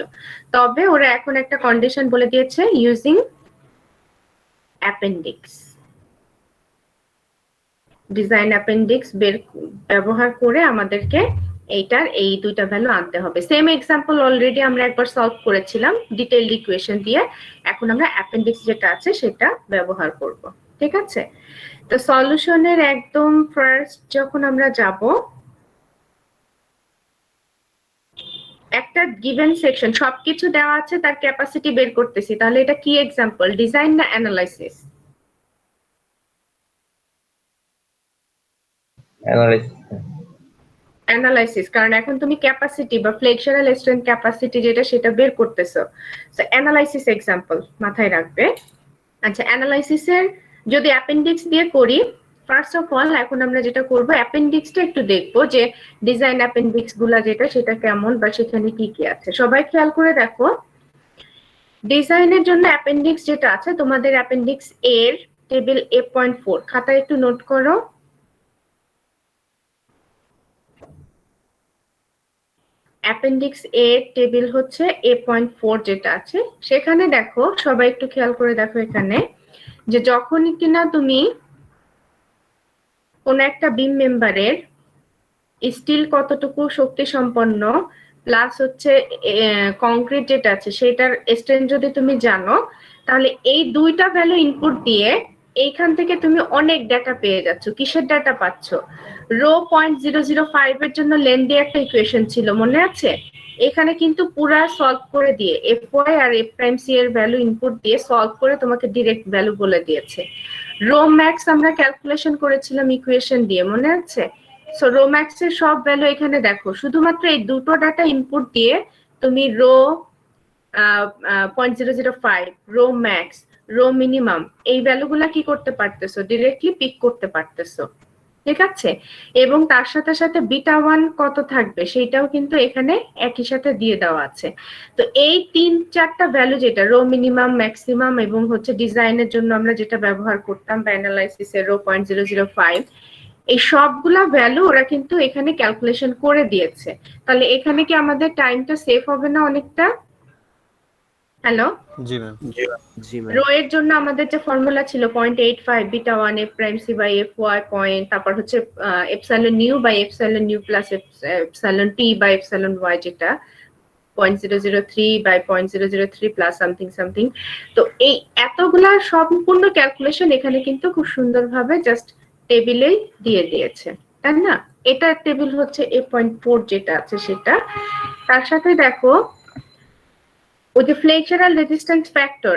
তবে ওরা এখন একটা কন্ডিশন বলে দিয়েছে, ইউজিং অ্যাপেন্ডিক্স, ডিজাইন অ্যাপেন্ডিক্স ব্যবহার করে আমাদেরকে এইটার এই দুইটা ভ্যালু আনতে হবে। সেম এক্সাম্পল অলরেডি আমরা একবার সলভ করেছিলাম ডিটেইলড ইকুয়েশন দিয়ে, এখন আমরা অ্যাপেন্ডিক্স যেটা আছে সেটা ব্যবহার করব। ঠিক আছে, তো সলিউশনের একদম ফার্স্ট যখন আমরা যাব, একটা গিভেন সেকশন সবকিছু দেওয়া আছে, তার ক্যাপাসিটি বের করতেছি, তাহলে এটা কি এক্সাম্পল, ডিজাইন না অ্যানালাইসিস? অ্যানালাইসিস, কারণ এখন তুমি ক্যাপাসিটি বা ফ্লেক্সারাল স্ট্রেংথ ক্যাপাসিটি যেটা সেটা বের করতেছো। সো অ্যানালাইসিস এক্সাম্পল মাথায় রাখবে। আচ্ছা, অ্যানালাইসিসের যদি অ্যাপেন্ডিক্স দিয়ে করি, ফার্স্ট অফ অল এখন আমরা যেটা করব অ্যাপেন্ডিক্সটা একটু দেখবো যে ডিজাইন অ্যাপেন্ডিক্স গুলা যেটা সেটা কেমন বা সেখানে কি কি আছে। সবাই খেয়াল করে দেখো, ডিজাইনের জন্য অ্যাপেন্ডিক্স যেটা আছে তোমাদের অ্যাপেন্ডিক্স এর টেবিল A.4 খাতায় একটু নোট করো। অ্যাপেন্ডিক্স এ টেবিল হচ্ছে A.4 যেটা আছে, সেখানে দেখো সবাই একটু খেয়াল করে দেখো এখানে যে যখনই কিনা তুমি কোন একটা বিম মেম্বারের স্টিল কতটুকু শক্তি সম্পন্ন প্লাস হচ্ছে কংক্রিট যেটা আছে সেটার স্ট্রেংথ যদি তুমি জানো, তাহলে এই দুইটা ভ্যালু ইনপুট দিয়ে এইখান থেকে তুমি অনেক ডাটা পেয়ে যাচ্ছ। কিসের ডাটা পাচ্ছ, রো 0.005 এর জন্য লেন্দি একটা ইকুয়েশন ছিল মনে আছে, এখানে কিন্তু পুরা সলভ করে দিয়ে এফ ওয়াই আর এফ প্রাইম সি এর ভ্যালু ইনপুট দিয়ে সলভ করে তোমাকে ডিরেক্ট ভ্যালু বলে দিয়েছে। রো ম্যাক্স আমরা ক্যালকুলেশন করেছিলাম ইকুয়েশন দিয়ে মনে আছে। সো রো ম্যাক্স এর সব ভ্যালু এখানে দেখো, শুধুমাত্র এই দুটো ডাটা ইনপুট দিয়ে তুমি rho 0.005, rho max, rho minimum এই ভ্যালুগুলা কি করতে পারতেছো, ডিরেক্টলি পিক করতে পারতেছো। ঠিক আছে, এবং তার সাথে সাথে বিটা 1 কত থাকবে সেটাও কিন্তু এখানে একই সাথে দিয়ে দেওয়া আছে। তো এই 3-4টা ভ্যালু যেটা রো মিনিমাম, ম্যাক্সিমাম এবং হচ্ছে ডিজাইনের জন্য আমরা যেটা ব্যবহার করতাম বা অ্যানালাইসিসের রো 0.005, এই সবগুলা ভ্যালু ওরা কিন্তু এখানে ক্যালকুলেশন করে দিয়েছে। তাহলে এখানে কি আমাদের টাইমটা সেভ হবে না অনেকটা? হ্যালো, জি ম্যাম। জি ম্যাম। রো এর জন্য আমাদের যে ফর্মুলা ছিল 0.85 beta 1 F prime C by F Y point, তারপর হচ্ছে epsilon nu by epsilon nu plus epsilon T by epsilon Y যেটা 0.003 বাই 0.003 প্লাস সামথিং সামথিং। তো এই এতগুলা সম্পূর্ণ ক্যালকুলেশন এখানে কিন্তু খুব সুন্দরভাবে জাস্ট টেবিলেই দিয়ে দিয়েছে। তাই না? এটার টেবিল হচ্ছে 8.4 যেটা আছে সেটা। তার সাথে দেখো ওই যে ফ্লেক্সারাল রেজিস্ট্যান্স ফ্যাক্টর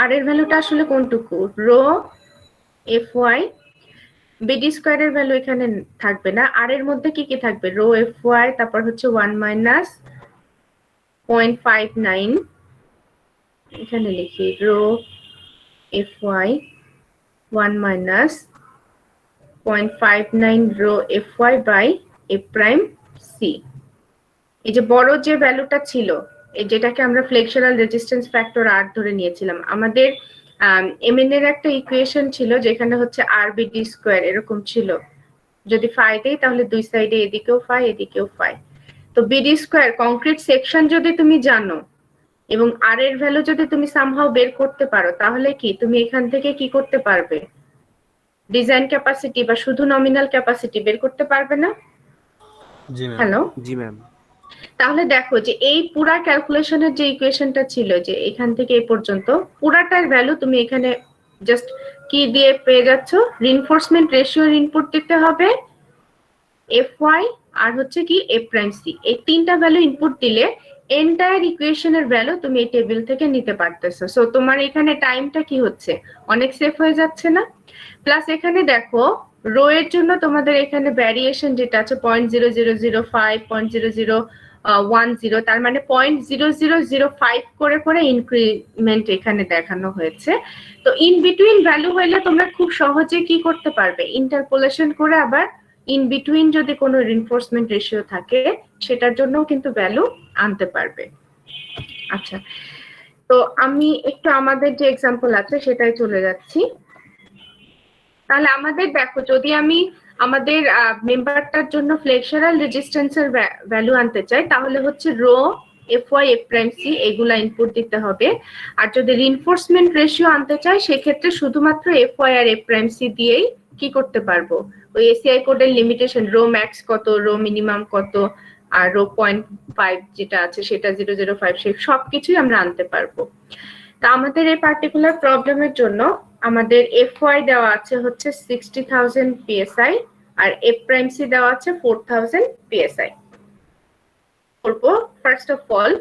আর এর ভ্যালুটা আসলে কোনটুকু? রো এফ ওয়াই বিডি স্কোয়ারের ভ্যালু এখানে থাকবে না। আর এর মধ্যে কি কি থাকবে? রো এফ ওয়াই, তারপর হচ্ছে 1 মাইনাস 0.59, এখানে লিখি rho F Y 1 minus 0.59 rho F Y by A prime C. এই যে বড় যে ভ্যালুটা ছিল, এই যেটাকে আমরা ফ্লেক্সারাল রেজিস্ট্যান্স ফ্যাক্টর আর ধরে নিয়েছিলাম, আমাদের এমএন এর একটা ইকুয়েশন ছিল যেখানে হচ্ছে আর বিডি স্কোয়ার এরকম ছিল। যদি ফাই দেই তাহলে দুই সাইডে এদিকেও ফাই এদিকেও ফাই। তো বিডি স্কোয়ার কংক্রিট সেকশন যদি তুমি জানো এবং আর এর ভ্যালু যদি তুমি সামহাও বের করতে পারো, তাহলে কি তুমি এখান থেকে কি করতে পারবে? ডিজাইন ক্যাপাসিটি বা শুধু নমিনাল ক্যাপাসিটি বের করতে পারবে না? জি ম্যাম। হ্যালো, জি ম্যাম। তাহলে দেখো যে এই পুরা ক্যালকুলেশনের যে ইকুয়েশনটা ছিল যে এখান থেকে এই পর্যন্ত পুরাটার ভ্যালু তুমি এখানে জাস্ট কি দিয়ে পেয়ে যাচ্ছ? রিইনফোর্সমেন্ট রেশিওর ইনপুট দিতে হবে এফ ওয়াই আর হচ্ছে কি এ প্রাইম সি, এই তিনটা ভ্যালু ইনপুট দিলে এন্টায়ার ইকুয়েশনের ভ্যালু তুমি এই টেবিল থেকে নিতে পারতেছো। সো তোমার এখানে টাইমটা কি হচ্ছে? অনেক সেফ হয়ে যাচ্ছে না? প্লাস এখানে দেখো রো এর জন্য তোমাদের এখানে ভ্যারিয়েশন যেটা আছে 0.0005, 0.0010, তার মানে 0.0005 করে করে ইনক্রিমেন্ট এখানে দেখানো হয়েছে। তো ইন বিটুইন ভ্যালু হইলে তোমরা খুব সহজে কি করতে পারবে? ইন্টারপোলেশন করে আবার ইন বিটুইন যদি কোনো রিইনফোর্সমেন্ট রেশিও থাকে সেটার জন্যও কিন্তু ভ্যালু আনতে পারবে। আচ্ছা, তো আমি একটু আমাদের যে এক্সাম্পল আছে সেটাই চলে যাচ্ছি। তাহলে আমাদের দেখো, যদি আমি আমাদের মেম্বারটার জন্য ফ্লেক্সারাল রেজিস্ট্যান্সের ভ্যালু আনতে চাই, তাহলে হচ্ছে rho F Y F prime C এগুলা ইনপুট দিতে হবে। আর যদি রিইনফোর্সমেন্ট রেশিও আনতে চাই সেক্ষেত্রে শুধুমাত্র এফ ওয়াই আর এফ প্রাইম সি দিয়েই কি করতে পারবো? ওই এসিআই কোডের লিমিটেশন রো ম্যাক্স কত, রো মিনিমাম কত, আর রো 0.5 যেটা আছে সেটা 0.05, সে সবকিছুই আমরা আনতে পারবো। তা আমাদের এই পার্টিকুলার প্রবলেমের জন্য আমাদের এফ ওয়াই দেওয়া আছে হচ্ছে 60,000 পিএসআই আর এফ প্রাইম সি দেওয়া আছে 4,000 পিএসআই। করবো ফার্স্ট অফ অল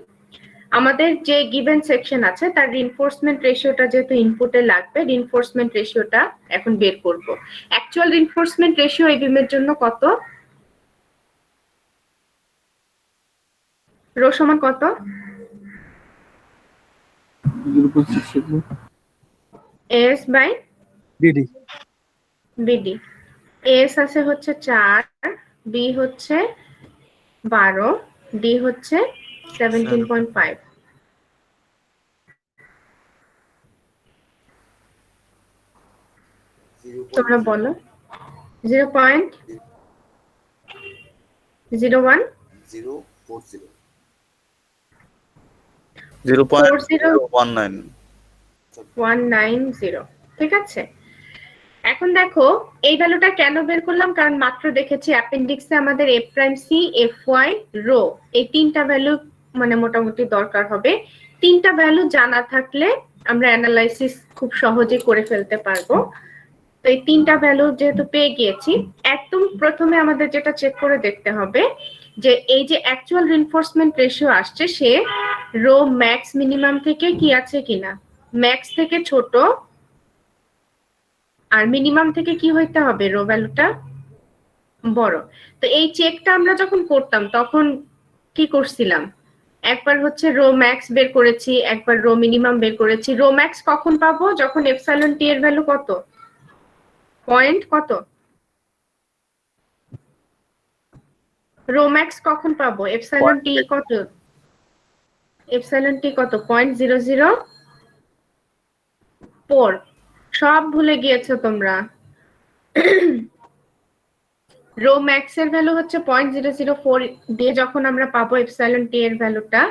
আমাদের যে গিভেন সেকশন আছে তার রিইনফোর্সমেন্ট রেশিওটা যেহেতু ইনপুটে লাগবে, রিইনফোর্সমেন্ট রেশিওটা এখন বের করব। অ্যাকচুয়াল রিইনফোর্সমেন্ট রেশিও এই বিমের জন্য কত? রো সমান কত? 0.6 S by DD. BD. S আছে হচ্ছে 4, বি হচ্ছে 12, ডি হচ্ছে 17.5। তোমরা বলো 0.01 0.190, ঠিক আছে। এখন দেখো এই ভ্যালুটা কেন বের করলাম, কারণ মাত্র দেখেছি অ্যাপেন্ডিক্সে আমাদের F prime C, F Y, rho এই তিনটা ভ্যালু মানে মোটামুটি দরকার হবে। তিনটা ভ্যালু জানা থাকলে আমরা অ্যানালাইসিস খুব সহজে করে ফেলতে পারবো। তো এই তিনটা ভ্যালু যেহেতু পেয়ে গিয়েছি, একদম প্রথমে আমাদের যেটা চেক করে দেখতে হবে যে এই যে অ্যাকচুয়াল রিইনফোর্সমেন্ট রেশিও আসছে সে রো ম্যাক্স মিনিমাম থেকে কি আছে কিনা, ম্যাক্স থেকে ছোট আর মিনিমাম থেকে কি হইতে হবে? রো ভ্যালুটা বড়। তো এই চেকটা আমরা যখন করতাম তখন কি করছিলাম? একবার হচ্ছে রো ম্যাক্স বের করেছি, একবার রো মিনিমাম বের করেছি। রো ম্যাক্স কখন পাবো? যখন এপসাইলন টি এর ভ্যালু কত? পয়েন্ট কত? রো ম্যাক্স কখন পাবো? এপসাইলন টি কত? এপসাইলন টি কত? 0.004। সব ভুলে গিয়েছো তোমরা। রো ম্যাক্স এর ভ্যালু হচ্ছে 0.004 দিয়ে যখন আমরা পাবো এপসাইলন টি এর ভ্যালুটা,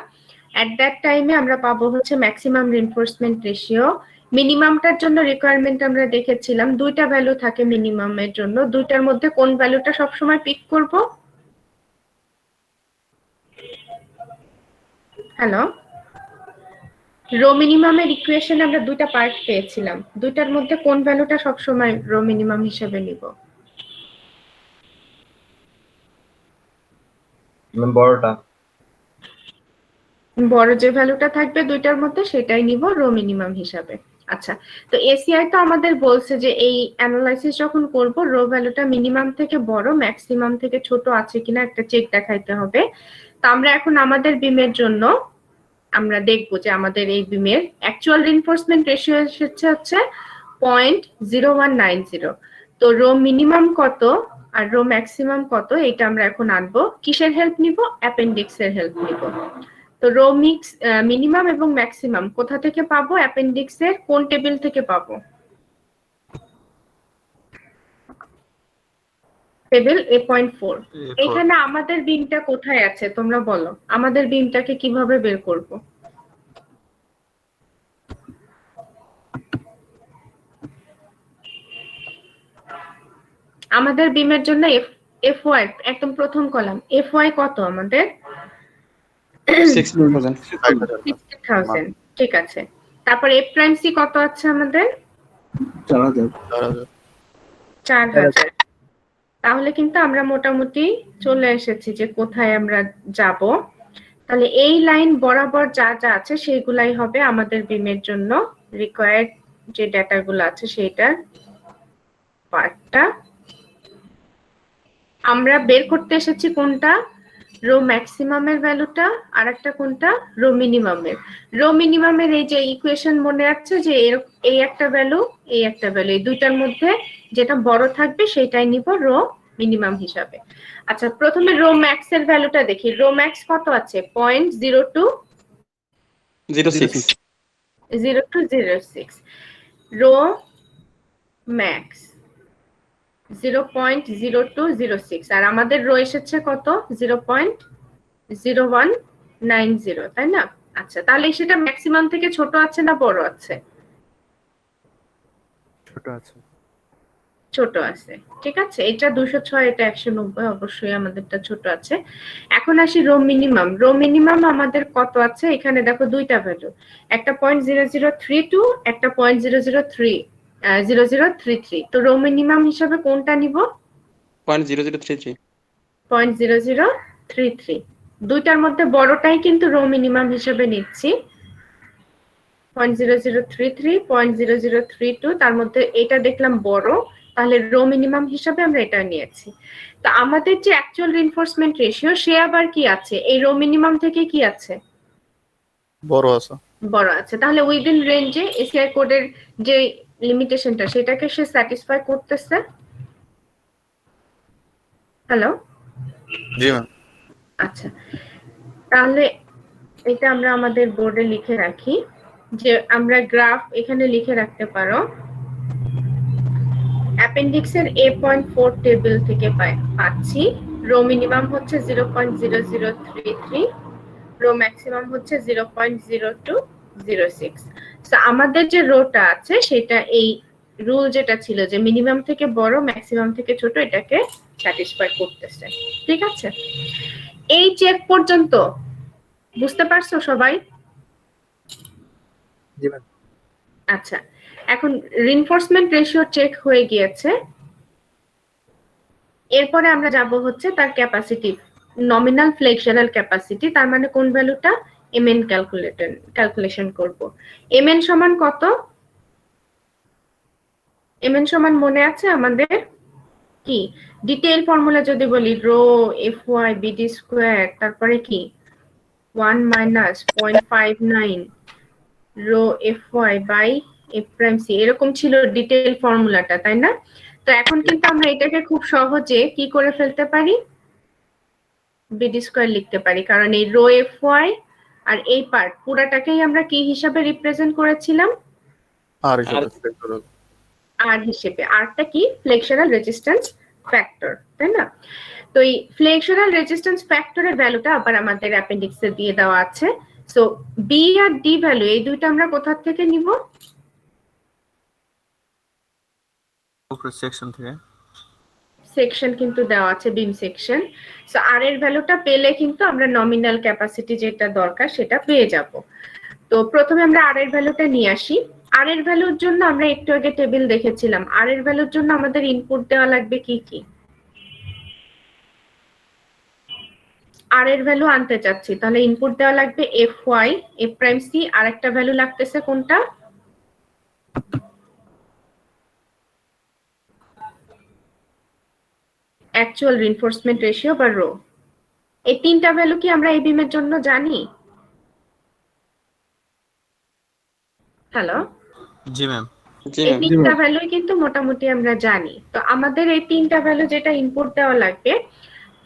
এট দ্যাট টাইমে আমরা পাবো হচ্ছে ম্যাক্সিমাম রিইনফোর্সমেন্ট রেশিও। মিনিমামটার জন্য রিকোয়ারমেন্ট আমরা দেখেছিলাম দুইটা ভ্যালু থাকে মিনিমামের জন্য, দুইটার মধ্যে কোন ভ্যালুটা সবসময় পিক করব? হ্যালো, রো মিনিমামের ইকুয়েশনে আমরা দুইটা পার্ট পেয়েছিলাম, দুইটার মধ্যে কোন ভ্যালুটা সবসময় রো মিনিমাম হিসেবে নিব? বড়টা। বড় যে ভ্যালুটা থাকবে দুইটার মধ্যে সেটাই নিব রো মিনিমাম হিসাবে। আচ্ছা, তো এসিআই তো আমাদের বলছে যে এই অ্যানালাইসিস যখন করব রো ভ্যালুটা মিনিমাম থেকে বড় ম্যাক্সিমাম থেকে ছোট আছে কিনা একটা চেক দেখাইতে হবে। তো আমরা এখন আমাদের বিমের জন্য আমরা দেখব যে আমাদের এই বিমের অ্যাকচুয়াল রিইনফোর্সমেন্ট রেশিও এসেছে হচ্ছে 0.0190। তো রো মিনিমাম কত আর রো ম্যাক্সিমাম কত এটা আমরা এখন আনবো। কিসের হেল্প নিব? অ্যাপেন্ডিক্স এর হেল্প নিব। তো রো মিনিমাম এবং ম্যাক্সিমাম কোথা থেকে পাবো? অ্যাপেন্ডিক্স এর কোন টেবিল থেকে পাবো? Table A.4। এখানে আমাদের বিমটা কোথায় আছে তোমরা বলো, আমাদের বিমটাকে কিভাবে বের করব? আমাদের বিমের জন্য FY একদম প্রথম কলাম, FY কত আমাদের? 60,000। ঠিক আছে, তারপর F প্রাইম সি কত আছে আমাদের? 4,000। 4,000। তাহলে কিন্তু আমরা মোটামুটি চলে এসেছি যে কোথায় আমরা যাব। তাহলে এই লাইন বরাবর যা যা আছে সেগুলাই হবে আমাদের বিমের জন্য রিকোয়ার্ড যে ডেটাগুলো আছে সেটার পার্টটা। আমরা বের করতে এসেছি কোনটা? রো ম্যাক্সিমামের ভ্যালুটা, আর একটা কোনটা? রো মিনিমামের। রো মিনিমামের এই যে ইকুয়েশন মনে আছে যে এই একটা ভ্যালু এই একটা ভ্যালু, এই দুইটার মধ্যে যেটা বড় থাকবে সেটাই নিব রো মিনিমাম হিসাবে। আচ্ছা, প্রথমে রো ম্যাক্স এর ভ্যালুটা দেখি। রো ম্যাক্স কত আছে? 0.0206। রো ম্যাক্স 0.0206 আর আমাদের রো এসেছে কত? 0.0190, তাই না? আচ্ছা, তাহলে সেটা ম্যাক্সিমাম থেকে ছোট আছে না বড় আছে? ছোট আছে। ছোট আছে, ঠিক আছে। এটা 206, এটা 190, অবশ্যই আমাদেরটা ছোট আছে। এখন আসি রো মিনিমাম। রো মিনিমাম আমাদের কত আছে? এখানে দেখো দুইটা ভ্যালু, একটা 0.0032, একটা 0.0033। তো রো মিনিমাম হিসাবে কোনটা নিব? 0.0033। দুইটার মধ্যে বড়টাই কিন্তু রো মিনিমাম হিসেবে নিচ্ছি। 0.0033, 0.0032, তার মধ্যে এটা দেখলাম বড়, তাহলে রো মিনিমাম হিসাবে আমরা এটা নিয়েছি। তো আমাদের যে অ্যাকচুয়াল রিইনফোর্সমেন্ট রেশিও সে আবার কি আছে? এই রো মিনিমাম থেকে কি আছে? বড় আছে। বড় আছে। তাহলে উইদিন রেঞ্জে এসিআই কোডের যে লিমিটেশনটা সেটাকে সে স্যাটিসফাই করতেছে। হ্যালো, জি ম্যাম। আচ্ছা, তাহলে এটা আমরা আমাদের বোর্ডে লিখে রাখি যে আমরা গ্রাফ এখানে লিখে রাখতে পারো। অ্যাপেন্ডিক্সের A.4 টেবিল থেকে পাচ্ছি রো মিনিমাম হচ্ছে 0.0033, রো ম্যাক্সিমাম হচ্ছে 0.0206। সো আমাদের যে রোটা আছে সেটা এই রুল যেটা ছিল যে মিনিমাম থেকে বড় ম্যাক্সিমাম থেকে ছোট এটাকে স্যাটিসফাই করতেছে। ঠিক আছে, এই চেক পর্যন্ত বুঝতে পারছো সবাই? জি ম্যাম। আচ্ছা, এখন রিইনফোর্সমেন্ট রেশিও চেক হয়ে গিয়েছে। এরপরে আমরা যাব হচ্ছে তার ক্যাপাসিটি, নমিনাল ফ্লেক্সুরাল ক্যাপাসিটি, তার মানে কোন ভ্যালুটা? mn ক্যালকুলেশন করব। mn সমান কত? mn সমান মনে আছে আমাদের কি? ডিটেইল ফর্মুলা যদি বলি, রো fy bd স্কয়ার, তারপরে কি 1 minus 0.59 rho fy by f prime c, এরকম ছিল ডিটেইল ফর্মুলাটা, তাই না? তো এখন কিন্তু আমরা এটাকে খুব সহজে কি করে ফেলতে পারি? বিডি স্কয়ার লিখতে পারি, কারণ এই রো fy আর এই পার্ট পুরাটাকেই আমরা কি হিসাবে রিপ্রেজেন্ট করেছিলাম? আর হিসাবে। আর হিসেবে। আরটা কি? ফ্লেক্সুরাল রেজিস্ট্যান্স ফ্যাক্টর, তাই না? তো এই ফ্লেক্সুরাল রেজিস্ট্যান্স ফ্যাক্টরের ভ্যালুটা আবার আমাদের অ্যাপেন্ডিক্সে দিয়ে দেওয়া আছে। সো বি আর ডি ভ্যালু এই দুইটা আমরা কোথা থেকে নিব? সেকশন থেকে। সেকশন কিন্তু দেওয়া আছে, বিম সেকশন। সো আর এর ভ্যালুটা পেলে কিন্তু আমরা নমিনাল ক্যাপাসিটি যেটা দরকার সেটা পেয়ে যাব। তো প্রথমে আমরা আর এর ভ্যালুটা নিয়ে আসি। আর এর ভ্যালুর জন্য আমরা একটু আগে টেবিল দেখেছিলাম। আর এর ভ্যালুর জন্য আমাদের ইনপুট দেওয়া লাগবে কি কি? আর এর ভ্যালু আনতে চাচ্ছি, তাহলে ইনপুট দেওয়া লাগবে fy f প্রাইম c, আর একটা ভ্যালু লাগতেছে কোনটা? অ্যাকচুয়াল রিইনফোর্সমেন্ট রেশিও বা রো। এই তিনটা ভ্যালু কি আমরা এই বিমের জন্য জানি? হ্যালো, জি ম্যাম। এই তিনটা ভ্যালু কিন্তু মোটামুটি আমরা জানি। তো আমাদের এই তিনটা ভ্যালু যেটা ইনপুট দেওয়া লাগবে,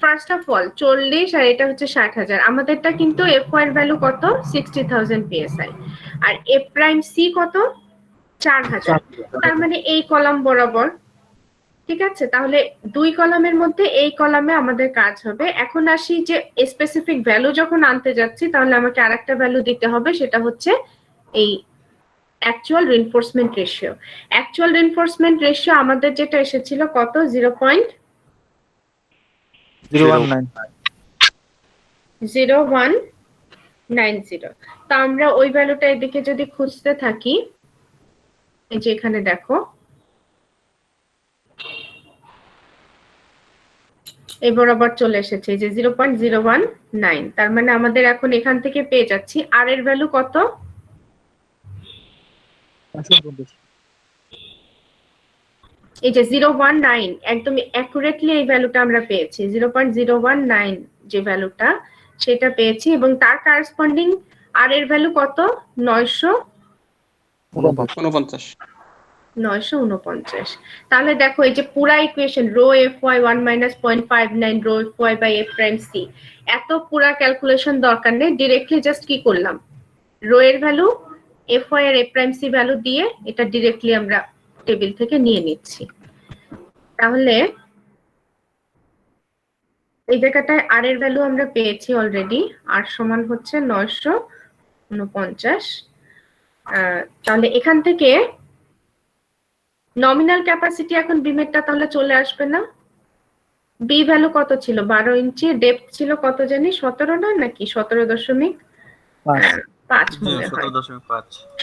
ফার্স্ট অফ অল 40 আর এটা হচ্ছে 60,000। আমাদেরটা কিন্তু fy এর ভ্যালু কত? 60,000 psi। আর f প্রাইম c কত? 4,000। তার মানে এই কলাম বরাবর, ঠিক আছে? তাহলে দুই কলামের মধ্যে এই কলামে আমাদের কাজ হবে। এখন আসি যে স্পেসিফিক ভ্যালু যখন আনতে যাচ্ছি, তাহলে আমাকে আরেকটা ভ্যালু দিতে হবে, সেটা হচ্ছে এই actual reinforcement ratio. Actual reinforcement ratio আমাদের যেটা এসেছিল কত? 0.0190। তো আমরা ওই ভ্যালুটা এদিকে যদি খুঁজতে থাকি, এই যে এখানে দেখো, এই বরাবর চলে এসেছে যে 0.019। তার মানে আমাদের এখন এখান থেকে পেয়ে যাচ্ছি আর এর ভ্যালু কত? এই যে 019, একদম অ্যাকুরেটলি এই ভ্যালুটা আমরা পেয়েছি। 0.019 যে ভ্যালুটা, সেটা পেয়েছি, এবং তার কারেসপন্ডিং আর এর ভ্যালু কত? 949। তাহলে দেখো এই যে পুরা equation rho fy 1 minus 0.59 rho fy by f prime c, এত পুরা ক্যালকুলেশন দরকার নেই। ডিরেক্টলি জাস্ট কি করলাম, রো এর ভ্যালু, fy আর f প্রাইম c ভ্যালু দিয়ে এটা ডিরেক্টলি আমরা টেবিল থেকে নিয়ে নিচ্ছি। তাহলে এই জায়গাটায় আর এর ভ্যালু আমরা পেয়েছি অলরেডি, আর সমান হচ্ছে 949। তাহলে এখান থেকে নমিনাল ক্যাপাসিটি এখন বিমেরটা তাহলে চলে আসবে না? বি ভ্যালু কত ছিল? 12 ইঞ্চি। ডেপথ ছিল কত জানি? 17 না নাকি 17.5 মনে হয়।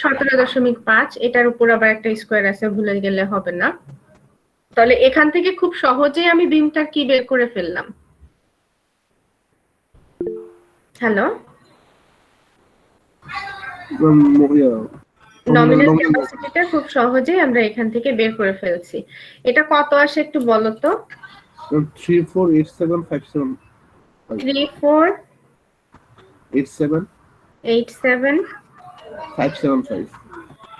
17.5। এটার উপর আবার একটা স্কোয়ার আছে, ভুলে গেলে হবে না। তাহলে এখান থেকে খুব সহজেই আমি বিমটা কি বের করে ফেললাম? হ্যালো, নমিনাল ক্যাপাসিটিটা খুব সহজেই আমরা এখান থেকে বের করে ফেলছি। এটা কত আসে একটু বলো তো? 348757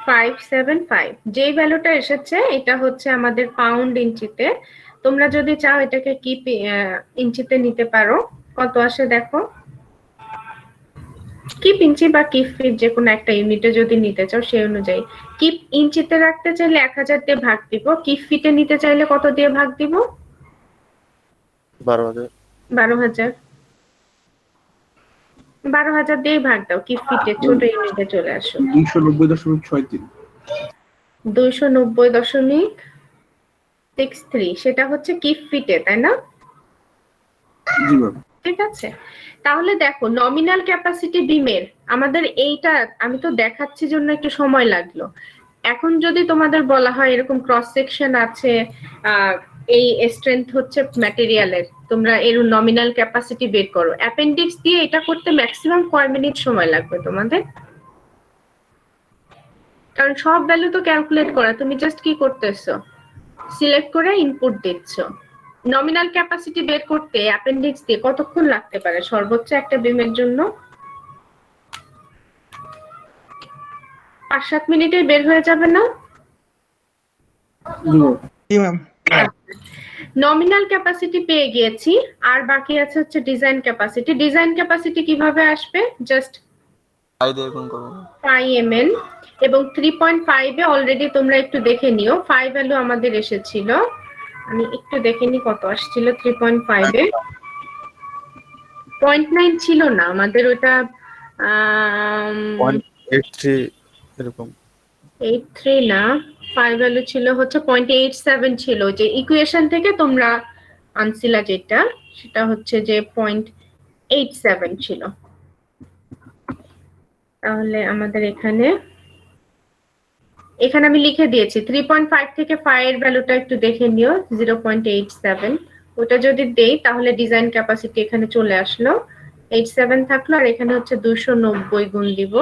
575 যেই ভ্যালুটা এসেছে এটা হচ্ছে আমাদের পাউন্ড ইঞ্চিতে। তোমরা যদি চাও এটাকে কি ইঞ্চিতে নিতে পারো। কত আসে দেখো, কিপ ইঞ্চি বা কিপ ফিট, যে কোনো একটা ইউনিটে যদি নিতে চাও সেই অনুযায়ী। কিপ ইঞ্চিতে রাখতে চাইলে 1000 দিয়ে ভাগ দিব, কিপ ফিটে নিতে চাইলে কত দিয়ে ভাগ দিব? 12,000 দিয়ে ভাগ দাও, কিপ ফিটে ছোট ইউনিটে চলে আসো। 290.63, সেটা হচ্ছে কিপ ফিটে, তাই না? ঠিক আছে। তাহলে দেখো নমিনাল ক্যাপাসিটি বিমের আমাদের এইটা, আমি তো দেখাচ্ছি জন্য একটু সময় লাগলো। এখন যদি তোমাদের বলা হয় এরকম ক্রস সেকশন আছে, এই স্ট্রেংথ হচ্ছে ম্যাটেরিয়ালের, তোমরা এর নমিনাল ক্যাপাসিটি বের করো, অ্যাপেন্ডিক্স দিয়ে এটা করতে ম্যাক্সিমাম কয় মিনিট সময় লাগবে তোমাদের? কারণ সব ভ্যালু তো ক্যালকুলেট করা, তুমি জাস্ট কি করতেছো, সিলেক্ট করে ইনপুট দিচ্ছ। নমিনাল ক্যাপাসিটি বের করতে অ্যাপেন্ডিক্স দিয়ে কতক্ষণ লাগতে পারে সর্বোচ্চ একটা বিমের জন্য? 5-7 মিনিটে বের হয়ে যাবে না? নমিনাল ক্যাপাসিটি পেয়ে গিয়েছি, আর বাকি আছে হচ্ছে ডিজাইন ক্যাপাসিটি। ডিজাইন ক্যাপাসিটি কিভাবে আসবে? জাস্ট পাই mn, এবং 3.5 এ অলরেডি তোমরা একটু দেখে নিও 5 ভ্যালু আমাদের এসেছিল। আমি একটু দেখে নি কত আসছিল 3.5 এ। 0.9 ছিল না আমাদের, ওটা 0.83 এরকম। 83 না, 5 ভ্যালু ছিল হচ্ছে 0.87 ছিল, যে ইকুয়েশন থেকে তোমরা আনছিলা যেটা, সেটা হচ্ছে যে 0.87 ছিল। তাহলে আমাদের এখানে আমি লিখে দিয়েছি 3.5 থেকে 5 এর ভ্যালুটা একটু দেখে নিও 0.87। ওটা যদি দেই তাহলে ডিজাইন ক্যাপাসিটি এখানে চলে আসলো 87 থাকলো, আর এখানে হচ্ছে 290 গুণ দিব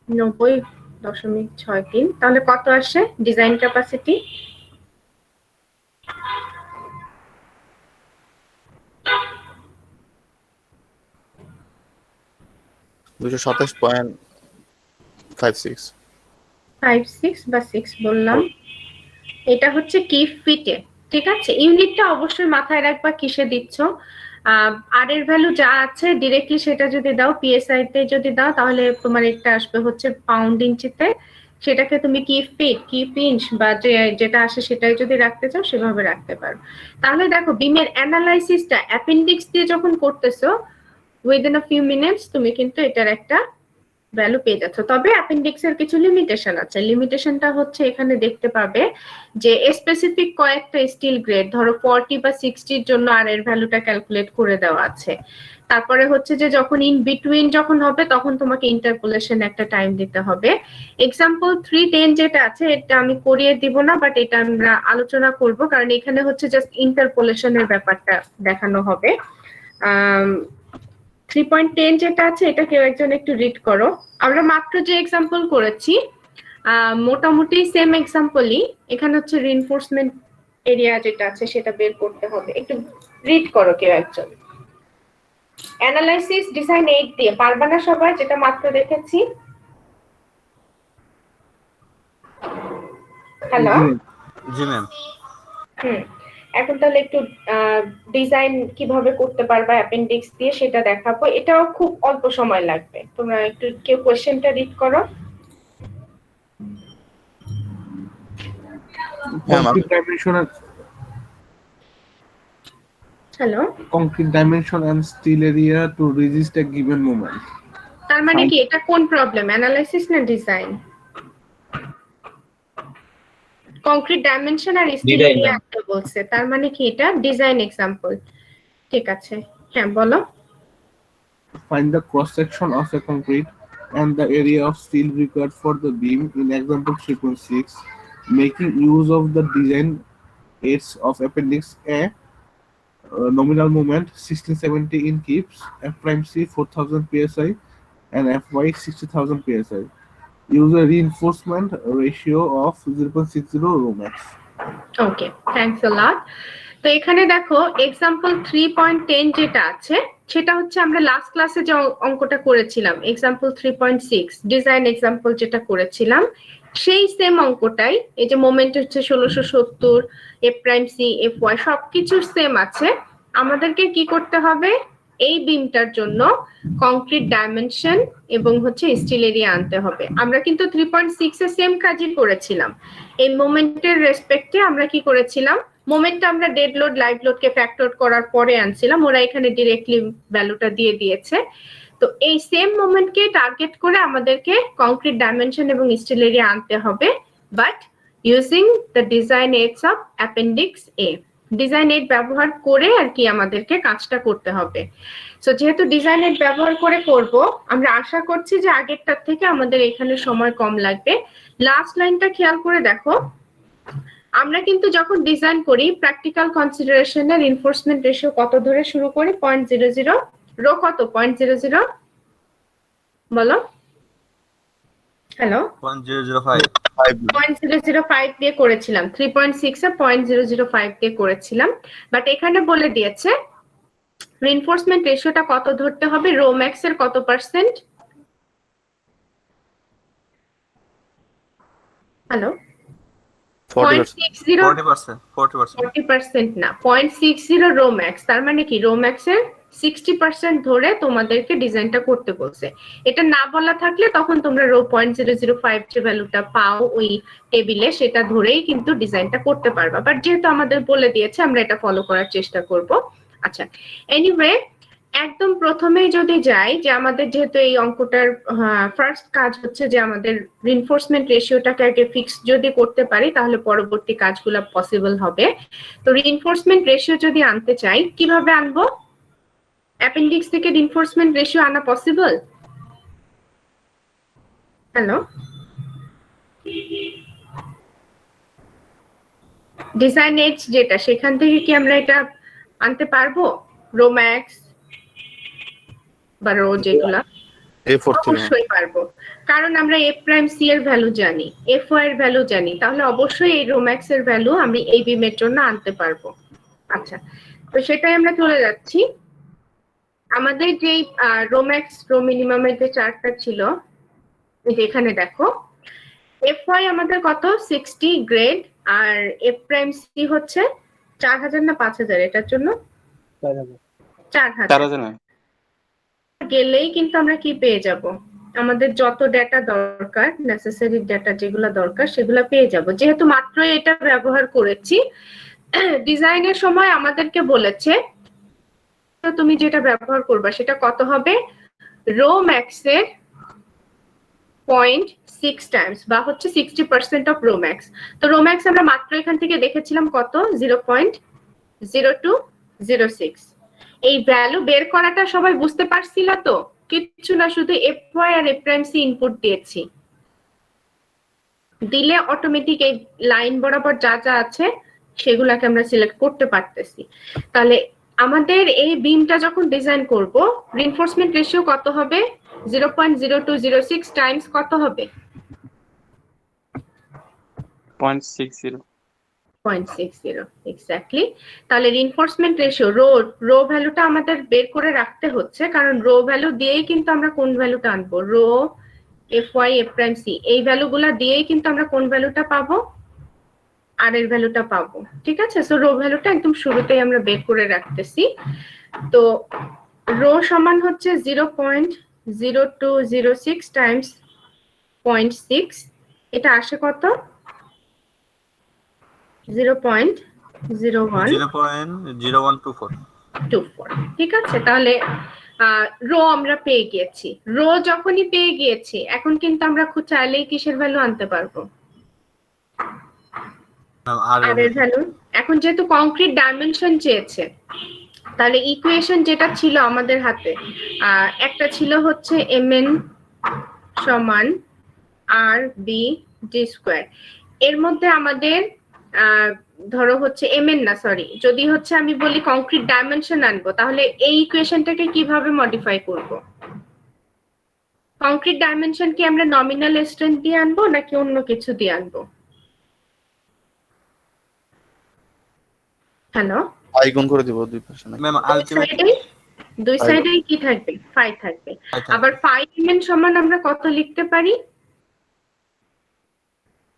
90.63। তাহলে কত আসে ডিজাইন ক্যাপাসিটি? দুশো 27.56। 5 6 বা 6 বললাম। এটা হচ্ছে কি ফিটে, ঠিক আছে? ইউনিটটা অবশ্যই মাথায় রাখবা কিসে দিচ্ছ। আর এর ভ্যালু যা আছে ডিরেক্টলি সেটা যদি দাও, পিএসআই তে যদি দাও তাহলে তোমার একটা আসবে হচ্ছে পাউন্ড ইঞ্চিতে। সেটাকে তুমি কি ফিট, কি পিঞ্চ বা যেটা আসে সেটাই যদি রাখতে চাও সেভাবে রাখতে পারো। তাহলে দেখো বিমের অ্যানালাইসিসটা অ্যাপেন্ডিক্স দিয়ে যখন করতেছো উইদিন আ ফিউ মিনিটস তুমি কিন্তু এটার একটা ভ্যালু পেয়ে যাচ্ছ। তবে অ্যাপেন্ডিক্স এর কিছু লিমিটেশন আছে। লিমিটেশনটা হচ্ছে এখানে দেখতে পাবে যে স্পেসিফিক কয়েকটা স্টিল গ্রেড, ধরো 40 বা 60 এর জন্য আর এর ভ্যালুটা ক্যালকুলেট করে দেওয়া আছে। তারপরে হচ্ছে যে যখন ইন বিটুইন যখন হবে তখন তোমাকে ইন্টারপোলেশন একটা টাইম দিতে হবে। এক্সাম্পল 310 যেটা আছে এটা আমি করিয়ে দিব না, বাট এটা আমরা আলোচনা করব কারণ এখানে হচ্ছে জাস্ট ইন্টারপোলেশনের ব্যাপারটা দেখানো হবে। 3.10 যেটা আছে এটা কেউ একজন একটু রিড করো। আমরা মাত্র যে এক্সাম্পল করেছি মোটামুটি সেম এক্সাম্পলই, এখানে হচ্ছে রিইনফোর্সমেন্ট এরিয়া যেটা আছে সেটা বের করতে হবে। একটু রিড করো কেউ একজন। অ্যানালাইসিস ডিজাইন 8 দিয়ে পারবা না সবাই, যেটা মাত্র দেখেছি? হ্যালো, জি ম্যাম। এখন তাহলে একটু ডিজাইন কিভাবে করতে পারবা অ্যাপেন্ডিক্স দিয়ে সেটা দেখাবো। এটাও খুব অল্প সময় লাগবে। তোমরা একটু কেউ কোশ্চেনটা রিড করো। Concrete dimension and hello, concrete dimension and steel area to resist a given moment. তার মানে কি এটা কোন প্রবলেম, অ্যানালাইসিস না ডিজাইন? কংক্রিট ডাইমেনশন আর স্টিল Design, এরিয়া ma'am. একটা বলছে, তার মানে কি এটা ডিজাইন এক্সাম্পল। ঠিক আছে, হ্যাঁ বলো। Find the cross section of a concrete and the area of steel required for the beam in example 3.6, making use of the design aids of appendix A, nominal moment 1670 in kips, F prime C 4000 psi and Fy 60,000 psi. Use a reinforcement ratio of 0.60 rho max. Okay, thanks a lot. তো এখানে দেখো example 3.10 যেটা আছে সেটা হচ্ছে আমরা last ক্লাসে যে অঙ্কটা করেছিলাম এক্সাম্পল 3.6 ডিজাইন এক্সাম্পল যেটা করেছিলাম সেই সেম অঙ্কটাই। এই যে মোমেন্ট হচ্ছে 1670, F prime C F Y সবকিছু সেম আছে। আমাদেরকে কি করতে হবে, এই বিমটার জন্য কংক্রিট ডাইমেনশন এবং হচ্ছে স্টিল এরিয়া আনতে হবে। আমরা কিন্তু 3.6 এ সেম কাজই করেছিলাম। এই মোমেন্টের রেসপেক্টে আমরা কি করেছিলাম, মোমেন্টটা আমরা ডেড লোড লাইভ লোডকে ফ্যাক্টর করার পরে আনছিলাম, ওরা এখানে ডিরেক্টলি ভ্যালুটা দিয়ে দিয়েছে। তো এই সেম মোমেন্টকে টার্গেট করে আমাদেরকে কংক্রিট ডাইমেনশন এবং স্টিল এরিয়া আনতে হবে, but using the design AIDS of appendix A. Design aid ব্যবহার করে আর কি আমাদেরকে কাজটা করতে হবে। সো যেহেতু ডিজাইন এইড ব্যবহার করে করব, আমরা আশা করছি যে আগেরটার থেকে আমাদের এখানে সময় কম লাগবে। লাস্ট লাইনটা খেয়াল করে দেখো, আমরা কিন্তু যখন ডিজাইন করি প্র্যাকটিক্যাল কনসিডারেশনের রিইনফোর্সমেন্ট রেশিও কত ধরে শুরু করি? 0.00। রো কত? 0.00 বলো। হ্যালো, 0.005 0.005 দিয়ে করেছিলাম। 3.6 এ 0.005 দিয়ে করেছিলাম, বাট এখানে বলে দিয়েছে রিইনফোর্সমেন্ট রেশিওটা কত ধরতে হবে, রো ম্যাক্স এর কত পার্সেন্ট? হ্যালো, 40% না, 0.60 রো ম্যাক্স। তার মানে কি রো ম্যাক্স এর 60% ধরে তোমাদেরকে ডিজাইনটা করতে বলছে। এটা না বলা থাকলে তখন তোমরা রো 0.005 যে ভ্যালুটা পাও ওই টেবিলে সেটা ধরেই কিন্তু ডিজাইনটা করতে পারবা, বাট যেহেতু আমাদের বলে দিয়েছে আমরা এটা ফলো করার চেষ্টা করব। আচ্ছা, এনিওয়ে একদম প্রথমেই যদি যাই যে আমাদের যেহেতু এই অঙ্কটার ফার্স্ট কাজ হচ্ছে যে আমাদের রিইনফোর্সমেন্ট রেশিওটাকে আগে ফিক্স যদি করতে পারি তাহলে পরবর্তী কাজগুলো পসিবল হবে। তো রিইনফোর্সমেন্ট রেশিও যদি আনতে চাই কিভাবে আনবো? অ্যাপেন্ডিক্স থেকে রিইনফোর্সমেন্ট রেশিও আনা পসিবল? হ্যালো, ডিজাইন এজ যেটা, সেখান থেকে কি আমরা এটা আনতে পারবো? রো ম্যাক্স বা রো যেগুলা, A4 থেকে অবশ্যই পারবো, কারণ আমরা এ প্রাইম সি এর ভ্যালু জানি, এফ ওয়াই এর ভ্যালু জানি, তাহলে অবশ্যই এই রো ম্যাক্স এর ভ্যালু আমি এই বিমের জন্য আনতে পারবো। আচ্ছা, তো সেটাই আমরা চলে যাচ্ছি। আমাদের যে রো ম্যাক্স রো মিনিমামের যে চার্টটা ছিল, এই যে এখানে দেখো, এফ ওয়াই আমাদের কত 60 গ্রেড, আর এফ প্রাইম সি হচ্ছে 4000 না 5000, এটার জন্য 4000 গেলেই কিন্তু আমরা কি পেয়ে যাব, আমাদের যত ডেটা দরকার, নেসেসারি ডেটা যেগুলো দরকার সেগুলো পেয়ে যাব। যেহেতু মাত্র এটা ব্যবহার করেছি, ডিজাইনের সময় আমাদেরকে বলেছে তো তুমি যেটা ব্যবহার করবা সেটা কত হবে, রো ম্যাক্স এর 0.6 টাইমস বা হচ্ছে 60% অফ রো ম্যাক্স। তো রো ম্যাক্স আমরা মাত্র এখান থেকে দেখেছিলাম কত, 0.0206। এই ভ্যালু বের করাটা সবাই বুঝতে পারছিল তো? কিচ্ছু না, শুধু এফ ওয়াই আর এফ প্রাইম সি ইনপুট দিয়েছি, দিলে অটোমেটিক এই লাইন বরাবর যা যা আছে সেগুলাকে আমরা সিলেক্ট করতে পারতেছি। তাহলে আমাদের এই বিমটা যখন ডিজাইন করব, রিইনফোর্সমেন্ট রেশিও কত হবে, 0.0206 টাইমস কত হবে, 0.60 এক্স্যাক্টলি। তাহলে রিইনফোর্সমেন্ট রেশিও রো ভ্যালুটা আমাদের বের করে রাখতে হচ্ছে, কারণ রো ভ্যালু দিয়েই কিন্তু আমরা কোন ভ্যালুটা আনবো, rho F Y F prime C, এই ভ্যালুগুলা দিয়েই কিন্তু আমরা কোন ভ্যালুটা পাবো, আর এর ভ্যালুটা পাবো। ঠিক আছে, সো রো ভ্যালুটা একদম শুরুতেই আমরা বের করে রাখতেছি। তো রো সমান হচ্ছে 0.0206 টাইমস 0.6, এটা আসে কত, 0.0124। ঠিক আছে, তাহলে রো আমরা পেয়ে গিয়েছি। রো যখনই পেয়ে গিয়েছি, এখন কিন্তু আমরা খুব চাইলেই কিসের ভ্যালু আনতে পারবো, আর এর ভ্যালু। এখন যেহেতু কংক্রিট ডাইমেনশন চেয়েছে, তাহলে ইকুয়েশন যেটা ছিল আমাদের হাতে, একটা ছিল হচ্ছে mn সমান আর বি ডি স্কোয়ার, এর মধ্যে আমাদের ধরো হচ্ছে mn না সরি, যদি হচ্ছে আমি বলি কংক্রিট ডাইমেনশন আনবো, তাহলে এই ইকুয়েশনটাকে কিভাবে মডিফাই করব, কংক্রিট ডাইমেনশন কি আমরা নমিনাল স্ট্রেংথ দিয়ে আনবো নাকি অন্য কিছু দিয়ে আনবো? হ্যালো, আই গুণ করে দিব দুই পাশে নাকি ম্যাম আলটিমেট দুই সাইডেই কি থাকবে, 5 থাকবে। আবার 5 mn সমান আমরা কত লিখতে পারি,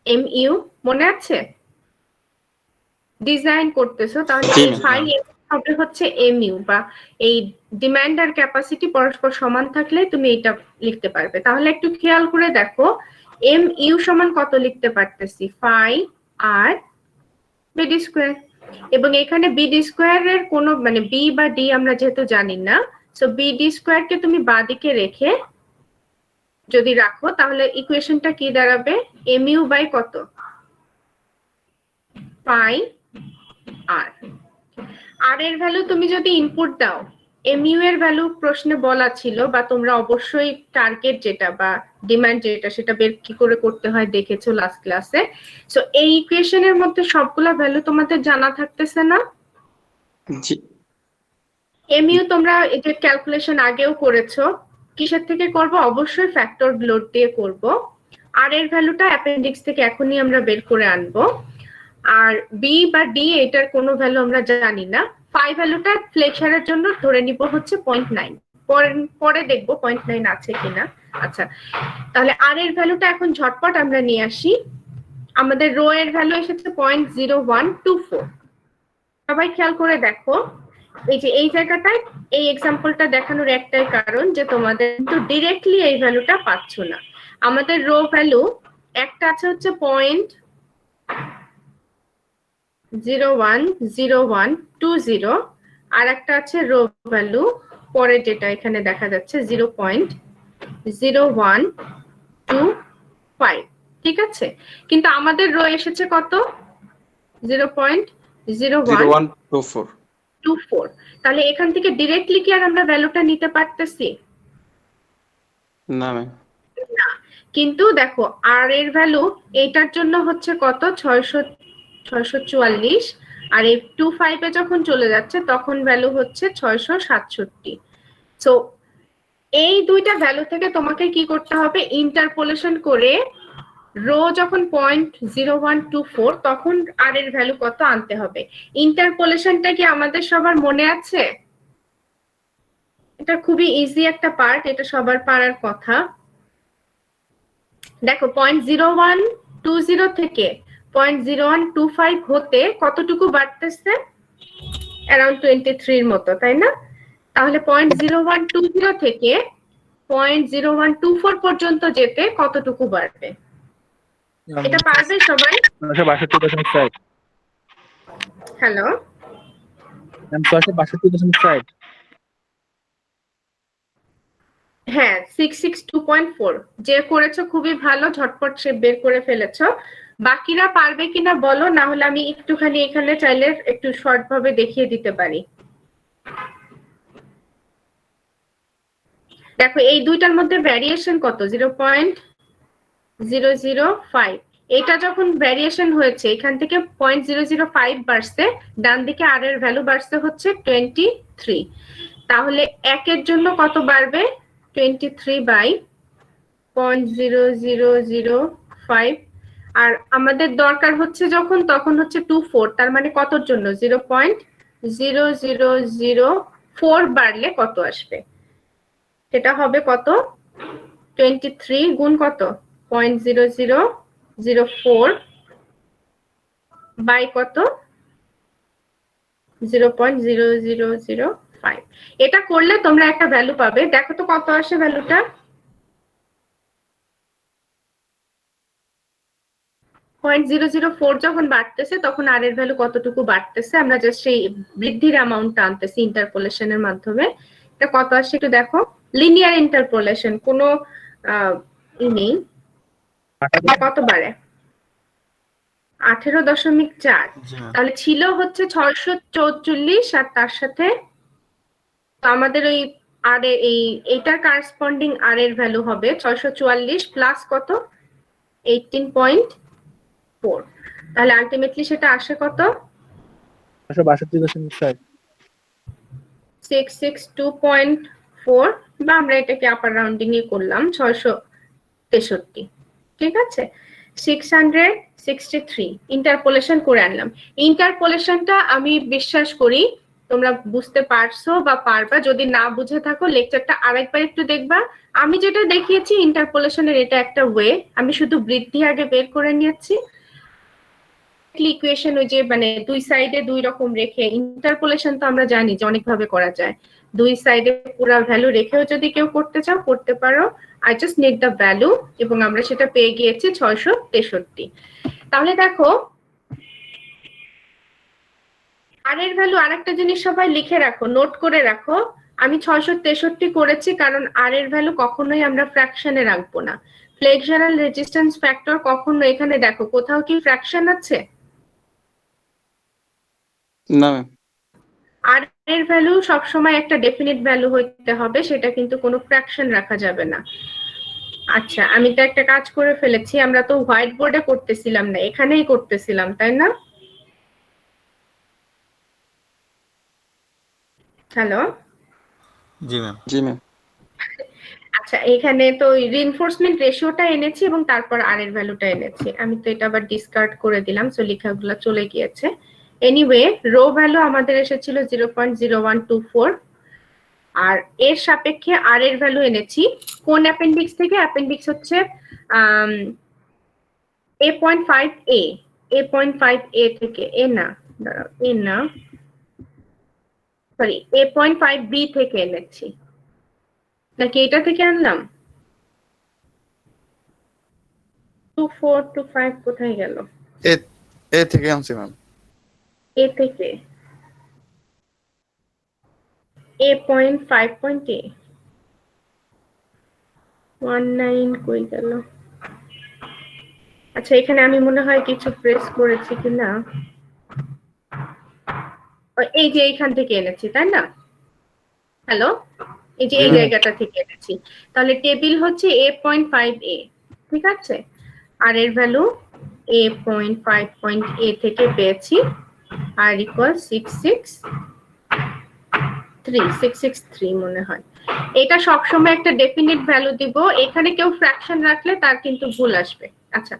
mu, মনে আছে? ডিজাইন করতেছো তাহলে জি, এই ma'am. 5 হবে হচ্ছে mu, বা এই ডিমান্ড আর ক্যাপাসিটি পরস্পর সমান থাকলে তুমি এটা লিখতে পারবে। তাহলে একটু খেয়াল করে দেখো, mu সমান কত লিখতে পারতেছি, 5 আর bd স্কয়ার, এবং এখানে bd স্কয়ার এর কোনো মানে b বা d আমরা যেহেতু জানি না, সো bd স্কয়ার কে তুমি বাঁদিকে রেখে যদি রাখো, তাহলে ইকুয়েশনটা কি দাঁড়াবে, mu বাই কত, পাই আর। আর এর ভ্যালু তুমি যদি ইনপুট দাও, mu এর ভ্যালু প্রশ্নে বলা ছিল, বা তোমরা অবশ্যই টার্গেট যেটা বা ডিমান্ড যেটা সেটা বের কি করে করতে হয় দেখেছো লাস্ট ক্লাসে। সো এই ইকুয়েশনের মধ্যে সবগুলা ভ্যালু তোমাদের জানা থাকতেছে না? জি mu তোমরা এই যে ক্যালকুলেশন আগেও করেছো, কিসের থেকে করব, অবশ্যই ফ্যাক্টর লোড দিয়ে করব। আর এর ভ্যালুটা অ্যাপেন্ডিক্স থেকে এখনই আমরা বের করে আনবো। আর বি বা ডি এটার কোনো ভ্যালু আমরা জানি না। ফাই ভ্যালুটা ফ্লেক্সারের জন্য ধরে নিব হচ্ছে 0.9, পরে দেখবো 0.9 আছে কিনা। আচ্ছা, তাহলে আর এর ভ্যালুটা এখন ঝটপট আমরা নিয়ে আসি। আমাদের রো এর ভ্যালু এসেছে 0.0124। সবাই খেয়াল করে দেখো, এই যে এই জায়গাটায় এই এক্সাম্পলটা দেখানোর একটাই কারণ যে তোমাদের কিন্তু ডিরেক্টলি এই ভ্যালুটা পাচ্ছ না। আমাদের রো ভ্যালু একটা আছে হচ্ছে 0.010120, আর একটা আছে রো ভ্যালু পরে যেটা এখানে দেখা যাচ্ছে 0.0125। ঠিক আছে, কিন্তু আমাদের রো এসেছে কত, 0.0124। তাহলে এখান থেকে ডিরেক্টলি কি আর আমরা ভ্যালুটা নিতে পারতেছি না ম্যাম, না। কিন্তু দেখো আর এর ভ্যালু এইটার জন্য হচ্ছে কত 644, আর এই 25 এ যখন চলে যাচ্ছে তখন ভ্যালু হচ্ছে 667। সো এই দুইটা ভ্যালু থেকে তোমাকে কি করতে হবে, ইন্টারপোলেশন করে রো যখন 0.0124 তখন আর এর ভ্যালু কত আনতে হবে। ইন্টারপোলেশনটা কি আমাদের সবার মনে আছে? এটা খুবই ইজি একটা পার্ট, এটা সবার পারার কথা। দেখো 0.0120 থেকে 0.0125 হতে কতটুকু বাড়তেছে, অ্যারাউন্ড 23 এর মতো, তাই না? তাহলে 0.0120 থেকে 0.0124 পর্যন্ত যেতে কতটুকু বাড়বে? এটা পারবে সবাই? 662.60 হ্যালো, ম্যাম 662.60 হ্যাঁ 662.4 যে করেছো খুবই ভালো, ঝটপট সে বের করে ফেলেছো। বাকিরা পারবে কিনা বলো, না হলে আমি একটুখানি এখানে চাইলে একটু শর্ট ভাবে দেখিয়ে দিতে পারি। দেখো এই দুইটার মধ্যে ভ্যারিয়েশন কত, 0.005। এটা যখন ভ্যারিয়েশন হয়েছে এখান থেকে 0.005 বাড়ছে, ডান দিকে আর এর ভ্যালু বাড়ছে হচ্ছে 23। তাহলে একের জন্য কত বাড়বে, 23/0.0005। আর আমাদের দরকার হচ্ছে যখন, তখন হচ্ছে 24, তার মানে কতর জন্য 0.0004 বাড়লে কত আসবে, সেটা হবে কত, 23 গুণ কত 0.0004 বাই কত 0.0005। এটা করলে তোমরা একটা ভ্যালু পাবে। দেখো তো কত আসে ভ্যালুটা, 0.004 যখন বাড়তেছে তখন আর এর ভ্যালু কতটুকু বাড়তেছে, আমরা জাস্ট সেই বৃদ্ধির অ্যামাউন্টটা আনতেছি ইন্টারপোলেশনের মাধ্যমে। এটা কত আসে একটু দেখো, লিনিয়ার ইন্টারপোলেশন, কোনো নেই, কত বাড়ে 18.4। তাহলে ছিল হচ্ছে 644, আর তার সাথে আমাদের ওই আর এইটার কারেসপন্ডিং আর এর ভ্যালু হবে 644 প্লাস কত 18.4। তাহলে আলটিমেটলি সেটা আসে কত, 662.60 662.4, বা আমরা এটাকে আপার রাউন্ডিং এ করলাম 663। ঠিক আছে, 663 ইন্টারপোলেশন করে আনলাম। ইন্টারপোলেশনটা আমি বিশ্বাস করি তোমরা বুঝতে পারছো বা পারবা, যদি না বুঝে থাকো লেকচারটা আরেকবার একটু দেখবা। আমি যেটা দেখিয়েছি ইন্টারপোলেশনের এটা একটা ওয়ে, আমি শুধু বৃদ্ধি আগে বের করে নিয়েছি। ইকুয়েশন ওই যে মানে দুই সাইডে দুই রকম রেখে, ইন্টারপোলেশন তো আমরা জানি যে অনেক ভাবে করা যায়, দুই সাইডে পুরো ভ্যালু রেখেও যদি কেউ করতে চাও করতে পারো। I just need the value, এবং আমরা সেটা পেয়ে গিয়েছি 663। তাহলে দেখো আর এর ভ্যালু, আরেকটা জিনিস সবাই লিখে রাখো, নোট করে রাখো, আমি 663 করেছি কারণ আর এর ভ্যালু কখনোই আমরা ফ্র্যাকশনে রাখবো না। ফ্লেক্সুরাল রেজিস্ট্যান্স ফ্যাক্টর কখনো, এখানে দেখো কোথাও কি ফ্র্যাকশন আছে, না ম্যাম। আর এর ভ্যালু সবসময় একটা ডেফিনিট ভ্যালু হইতে হবে, সেটা কিন্তু কোনো ফ্র্যাকশন রাখা যাবে না। আচ্ছা আমি তো একটা কাজ করে ফেলেছি, আমরা তো হোয়াইট বোর্ডে করতেছিলাম না, এখানেই করতেছিলাম, তাই না? হ্যালো, জি ম্যাম। আচ্ছা এখানে তো রিইনফোর্সমেন্ট রেশিওটা এনেছি এবং তারপর আর এর ভ্যালুটা এনেছি। আমি তো এটা আবার ডিসকার্ড করে দিলাম, সো লেখাগুলো চলে গিয়েছে। এনিওয়ে রো ভ্যালু আমাদের এসেছিল 0.0124, আর এর সাপেক্ষে আর এর ভ্যালু এনেছি কোন অ্যাপেন্ডিক্স থেকে, অ্যাপেন্ডিক্স হচ্ছে A.5A, A.5A থেকে, এ না দাঁড়াও, এ না সরি, A.5B থেকে এনেছি, নাকি এটা থেকে আনলাম? 2425 কোথায় গেল? এ থেকে আনছি ম্যাম। এ থেকে A.5.A 19 কই গেল? আচ্ছা এখানে আমি মনে হয় কিছু প্রেস করেছি কিনা, এই যে এইখান থেকে এনেছি তাই না? হ্যালো, এই যে এই জায়গাটা থেকে এনেছি। তাহলে টেবিল হচ্ছে A.5A, ঠিক আছে, আর এর ভ্যালু a.5 থেকে পেয়েছি, আর ইকুয়াল 663 মনে হয়। এটা সবসময় একটা ডেফিনিট ভ্যালু দিব, এখানে কেউ ফ্র্যাকশন রাখলে তার কিন্তু ভুল আসবে। আচ্ছা,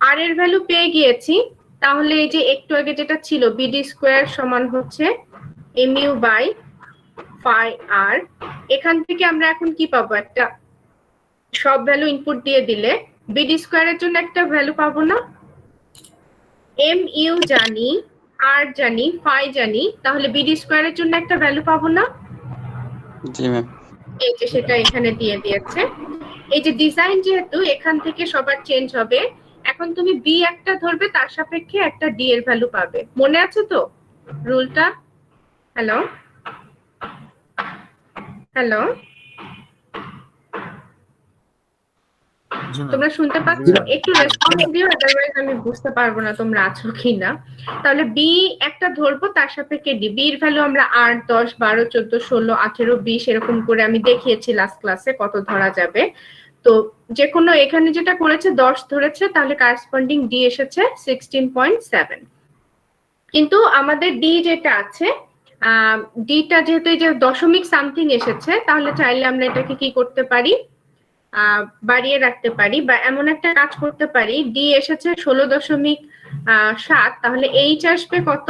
আর এর ভ্যালু পেয়ে গিয়েছি, তাহলে এই যে একটু আগে যেটা ছিল বিডি স্কোয়ার সমান হচ্ছে mu বাই phi r, এখান থেকে আমরা এখন কি পাবো, একটা সব ভ্যালু ইনপুট দিয়ে দিলে বিডি স্কোয়ারের জন্য একটা ভ্যালু পাবো না, mu জানি, r জানি, phi জানি, তাহলে বিডি স্কোয়ারের জন্য একটা ভ্যালু পাবো না? জি ম্যাম। এই যে সেটা এখানে দিয়ে দিয়েছে। এই যে ডিজাইন যেহেতু এখান থেকে সবার চেঞ্জ হবে, এখন তুমি বি একটা ধরবে, তার সাপেক্ষে একটা ডি এর ভ্যালু পাবে। মনে আছে তো রুলটা? হ্যালো হ্যালো, তোমরা শুনতে পাচ্ছ? একটু রেসপন্স দিও, আদারওয়াইজ আমি বুঝতে পারবো না তোমরা আছো কিনা। তাহলে বি একটা ধরবো, তার সাপেক্ষে ডি। বি এর ভ্যালু আমরা 8, 10, 12, 14, 16, 18, 20 এরকম করে আমি দেখিয়েছি লাস্ট ক্লাসে কত ধরা যাবে। তো যে কোনো এখানে যেটা করেছে 10 ধরেছে, তাহলে কারেসপন্ডিং ডি এসেছে 16.7। কিন্তু আমাদের ডি যেটা আছে, ডিটা যেহেতু এই যে দশমিক সামথিং এসেছে, তাহলে চাইলে আমরা এটাকে কি করতে পারি, বাড়িয়ে রাখতে পারি, বা এমন একটা কাজ করতে পারি, ডি এসেছে 16.7, তাহলে এইচ আসবে কত,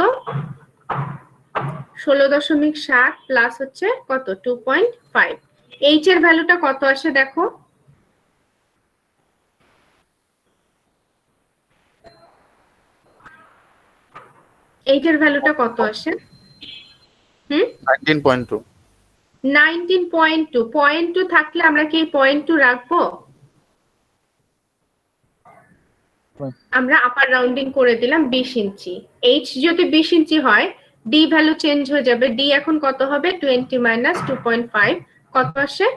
16.7 প্লাস হচ্ছে কত 2.5। এইচ এর ভ্যালুটা কত আসে দেখো, এইচ এর ভ্যালুটা কত আসে? 19.2। 19.2। 0.2 থাকলে আমরা কি 0.2 রাখবো? আমরা আপার রাউন্ডিং করে দিলাম 20 ইঞ্চি। এইচ যদি 20 ইঞ্চি হয়, ডি ভ্যালু চেঞ্জ হয়ে যাবে। ডি এখন কত হবে, 20 মাইনাস 2.5, কত আসে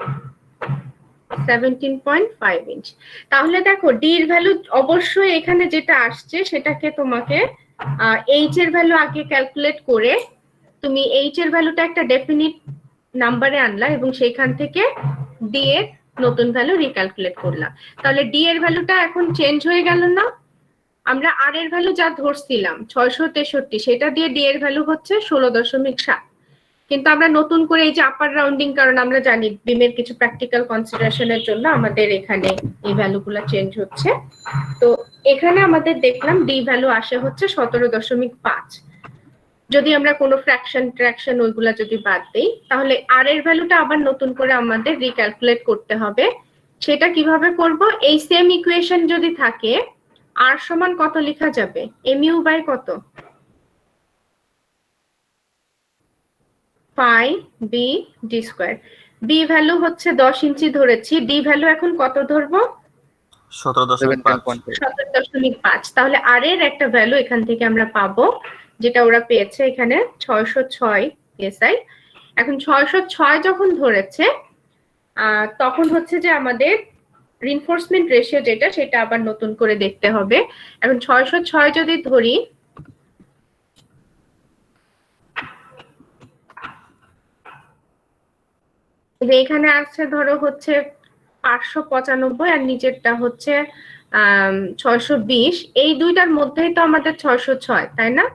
17.5 ইঞ্চ। তাহলে দেখো ডি এর ভ্যালু অবশ্যই এখানে যেটা আসছে সেটাকে তোমাকে এইচ এর ভ্যালু আগে ক্যালকুলেট করে তুমি এইচ এর ভ্যালুটা একটা ডেফিনিট নাম্বারে আনলা এবং সেখান থেকে ডি এর নতুন ভ্যালু রিক্যালকুলেট করলাম। তাহলে ডি এর ভ্যালুটা এখন চেঞ্জ হয়ে গেল না? আমরা আর এর ভ্যালু যা ধরছিলাম 663, সেটা দিয়ে ডি এর ভ্যালু হচ্ছে 16.7। কিন্তু আমরা নতুন করে এই যে আপার রাউন্ডিং, কারণ আমরা জানি বিমের কিছু প্র্যাকটিক্যাল কনসিডারেশনের জন্য আমাদের এখানে এই ভ্যালুগুলো চেঞ্জ হচ্ছে। তো এখানে আমাদের দেখলাম ডি ভ্যালু আসে হচ্ছে 17.5। যদি আমরা কোনো ফ্র্যাকশন ট্র্যাকশন ওইগুলা যদি বাদ দেই, তাহলে আর এর ভ্যালুটা আবার নতুন করে আমাদের রিক্যালকুলেট করতে হবে। সেটা কিভাবে করব, এই সেম ইকুয়েশন যদি থাকে, আর সমান কত লেখা যাবে, mu বাই কত, pi b d square. B value হচ্ছে 10 ইঞ্চি ধরেছি, ডি ভ্যালু এখন কত ধরবো, 17.5। তাহলে আর এর একটা ভ্যালু এখান থেকে আমরা পাবো, যেটা ওরা পেয়েছে এখানে 606 এসআই। এখন 606 যখন ধরেছে, তখন হচ্ছে যে আমাদের রিনফোর্সমেন্ট রেশিও যেটা, সেটা আবার নতুন করে দেখতে হবে। এখন 606 যদি ধরি, এখানে আছে ধরো হচ্ছে 595 আর নিচেরটা হচ্ছে 620, এই দুইটার মধ্যেই তো আমাদের 606, তাই না?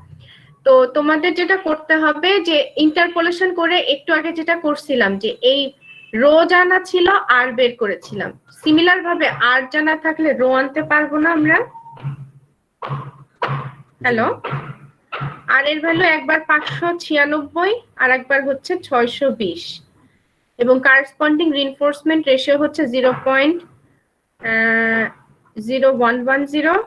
তো তোমাদের যেটা করতে হবে যে ইন্টারপোলেশন করে একটু আগে যেটা করছিলাম, যে এই রো জানা ছিল আর বের করেছিলাম, সিমিলার ভাবে আর জানা থাকলে রো আনতে পারবো না আমরা? হ্যালো, আর এর ভ্যালু একবার 596 আর একবার হচ্ছে 620, এবং কারেসপন্ডিং রিনফোর্সমেন্ট রেশিও হচ্ছে 0.0110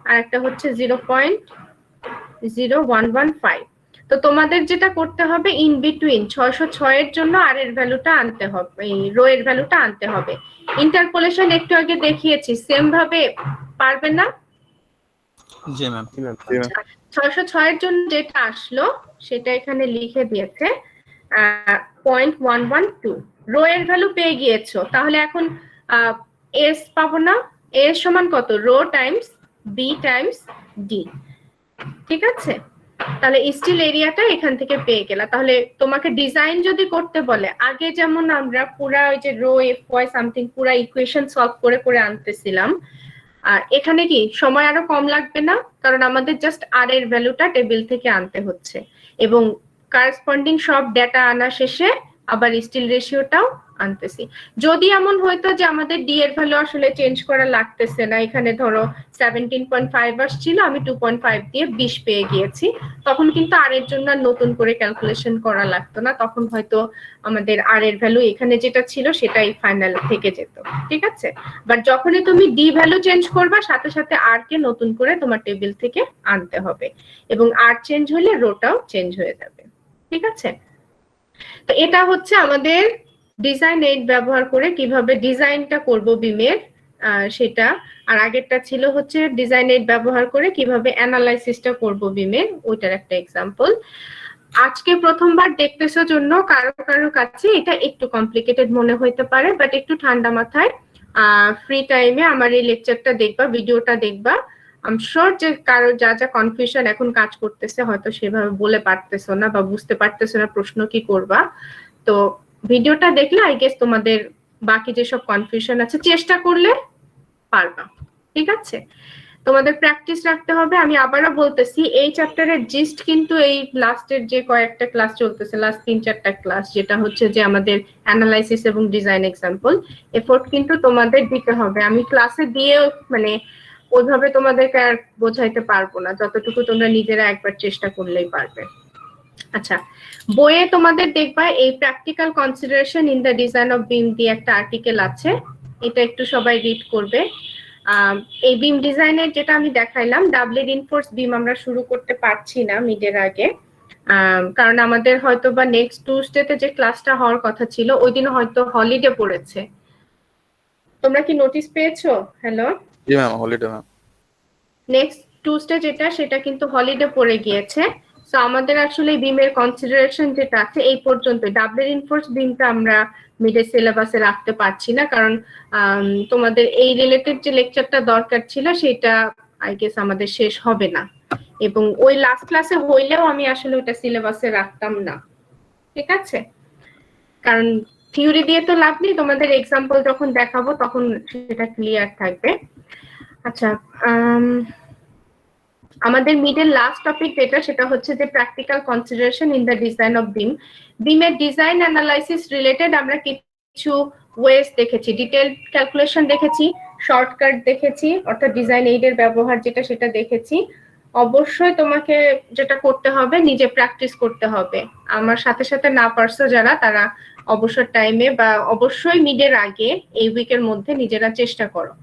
আর একটা হচ্ছে 0.0115। তো তোমাদের যেটা করতে হবে, ইন বিটুইন 606 এর জন্য আর এর ভ্যালুটা আনতে হবে, এই রো এর ভ্যালুটা আনতে হবে। ইন্টারপোলেশন একটু আগে দেখিয়েছি, সেম ভাবে পারবে না? জি ম্যাম। 606 এর জন্য যেটা আসলো সেটা এখানে লিখে দিয়েছে 0.112। রো এর ভ্যালু পেয়ে গিয়েছো, তাহলে এখন এস পাবো না? এস সমান কত, rho times B times D. ঠিক আছে, তাহলে স্টিল এরিয়াটা এখান থেকে পেয়ে গেলা। তাহলে তোমাকে ডিজাইন যদি করতে বলে, আগে যেমন আমরা পুরা ওই যে রো এফ ওয়াই সামথিং পুরা ইকুয়েশন সলভ করে করে আনতেছিলাম, আর এখানে কি সময় আরো কম লাগবে না, কারণ আমাদের জাস্ট আর এর ভ্যালুটা টেবিল থেকে আনতে হচ্ছে, এবং কারেসপন্ডিং সব ডেটা আনা শেষে আবার স্টিল রেশিওটাও আনতেছি। যদি এমন হয়তো যে আমাদের ডি এর ভ্যালু আসলে চেঞ্জ করা লাগতেছে না, এখানে ধরো 17.5 আসছিল, আমি 2.5 দিয়ে 20 পেয়ে গিয়েছি, তখন কিন্তু আর এর জন্য নতুন করে ক্যালকুলেশন করা লাগতো না, তখন হয়তো আমাদের আর এর ভ্যালু এখানে যেটা ছিল সেটাই ফাইনাল থেকে যেত, ঠিক আছে। বাট যখনই তুমি ডি ভ্যালু চেঞ্জ করবা, সাথে সাথে আর কে নতুন করে তোমার টেবিল থেকে আনতে হবে, এবং আর চেঞ্জ হলে রোটাও চেঞ্জ হয়ে যাবে, ঠিক আছে। তো এটা হচ্ছে আমাদের ডিজাইন এইড ব্যবহার করে কিভাবে ডিজাইনটা করব বিমের, সেটা। আর আগেরটা ছিল হচ্ছে ডিজাইন এইড ব্যবহার করে কিভাবে অ্যানালাইসিসটা করব বিমের, ওইটার একটা এক্সাম্পল। আজকে প্রথমবার দেখতেছো জন্য কারো কারো কাছে এটা একটু কমপ্লিকেটেড মনে হইতে পারে, বাট একটু ঠান্ডা মাথায় ফ্রি টাইমে আমার এই লেকচারটা দেখবা, ভিডিওটা দেখবা। আই এম শিওর যে কারো যা যা কনফিউশন এখন কাজ করতেছে, হয়তো সেভাবে বলে পারতেছো না বা বুঝতে পারতেছো না প্রশ্ন কি করবা, তো ভিডিওটা দেখলে আই গেস তোমাদের বাকি যেসব কনফিউশন আছে চেষ্টা করলে পারবা, ঠিক আছে। তোমাদের প্র্যাকটিস রাখতে হবে। আমি আবারও বলতেছি, এই চ্যাপ্টারের জিস্ট কিন্তু এই লাস্টের যে কয়েকটা ক্লাস চলতেছে, লাস্ট 3-4টা ক্লাস, যেটা হচ্ছে যে আমাদের অ্যানালাইসিস এবং ডিজাইন এক্সাম্পল, এফোর্ট কিন্তু তোমাদের দিতে হবে। আমি ক্লাসে দিয়ে মানে ওইভাবে তোমাদেরকে আর বোঝাইতে পারবো না, যতটুকু তোমরা নিজেরা একবার চেষ্টা করলেই পারবে। আচ্ছা, বইয়ে তোমাদের দেখবা এই practical consideration in the design of বিম দিয়ে একটা আর্টিকেল আছে, এটা একটু সবাই রিড করবে। এই বিম ডিজাইনের যেটা আমি দেখাইলাম, ডাবলি রিইনফোর্স বিম আমরা শুরু করতে পারছি না মিডের আগে, কারণ আমাদের হয়তো বা নেক্সট টিউসডেতে যে ক্লাসটা হওয়ার কথা ছিল ওই দিন হয়তো হলিডে পড়েছে। তোমরা কি নোটিস পেয়েছো? হ্যালো, জি ma'am, holiday ma'am. Next Tuesday যেটা, সেটা কিন্তু হলিডে পড়ে গিয়েছে। সো আমাদের আসলে বিমের কনসিডারেশন যেটা আছে এই পর্যন্ত, ডাবল রিইনফোর্স বিমটা আমরা মিডের সিলেবাসে রাখতে পারছি না, কারণ তোমাদের এই রিলেটেড যে লেকচারটা দরকার ছিল সেটা আই গেস আমাদের শেষ হবে না, এবং ওই লাস্ট ক্লাসে হইলেও আমি আসলে ওটা সিলেবাসে রাখতাম না, ঠিক আছে। কারণ থিওরি দিয়ে তো লাভ নেই, তোমাদের এক্সাম্পল যখন দেখাবো তখন সেটা ক্লিয়ার থাকবে। আচ্ছা, আমাদের মিডের লাস্ট টপিক যেটা, সেটা হচ্ছে যে practical consideration in the design of beam. বিমের ডিজাইন অ্যানালাইসিস রিলেটেড আমরা কিছু ওয়েস দেখেছি, ডিটেইল ক্যালকুলেশন দেখেছি, শর্টকাট দেখেছি, অর্থাৎ ডিজাইন এইডের ব্যবহার যেটা সেটা দেখেছি। অবশ্যই তোমাকে যেটা করতে হবে, নিজে প্র্যাকটিস করতে হবে। আমার সাথে সাথে না পারছো যারা, তারা অবসর টাইমে বা অবশ্যই মিডের আগে এই উইকের মধ্যে নিজেরা চেষ্টা করো।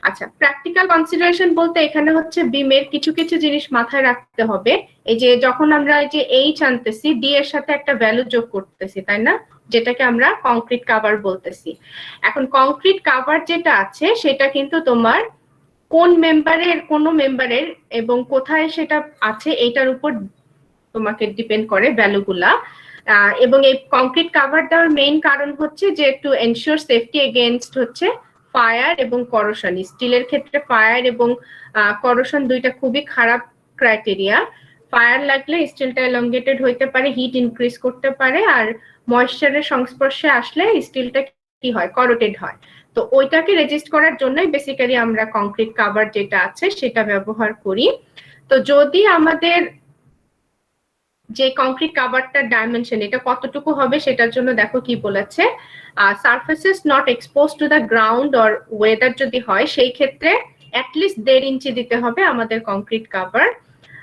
আচ্ছা, প্র্যাকটিক্যাল কনসিডারেশন বলতে এখানে হচ্ছে বিমের কিছু কিছু জিনিস মাথায় রাখতে হবে। এই যে যখন আমরা এই যে এইচ আনতেছি, ডি এর সাথে একটা ভ্যালু যোগ করতেছি, তাই না, যেটাকে আমরা কংক্রিট কাভার বলতেছি। এখন কংক্রিট কাভার যেটা আছে সেটা কিন্তু তোমার কোন মেম্বারের এবং কোথায় সেটা আছে এইটার উপর তোমাকে ডিপেন্ড করে ভ্যালুগুলা। এবং এই কংক্রিট কাভার দেওয়ার মেইন কারণ হচ্ছে যে টু এনশিওর সেফটি এগেইনস্ট হচ্ছে ফায়ার এবং করোশন। স্টিলের ক্ষেত্রে ফায়ার এবং করোশন দুইটা খুবই খারাপ ক্রাইটেরিয়া। ফায়ার লাগলে স্টিলটা এলংগেটেড হইতে পারে, হিট ইনক্রিজ করতে পারে, আর ময়েশ্চারের সংস্পর্শে আসলে স্টিলটা কি হয়, করোটেড হয়। তো ওইটাকে রেজিস্ট করার জন্যই বেসিক্যালি আমরা কংক্রিট কাভার যেটা আছে সেটা ব্যবহার করি। তো যদি আমাদের যে কংক্রিট কাভারটার ডাইমেনশন এটা কতটুকু হবে সেটার জন্য দেখো কি বলেছে, surfaces not expose to the ground or weather যদি হয় সেই ক্ষেত্রে অ্যাটলিস্ট 1.5 ইঞ্চি দিতে হবে আমাদের কংক্রিট কাভার।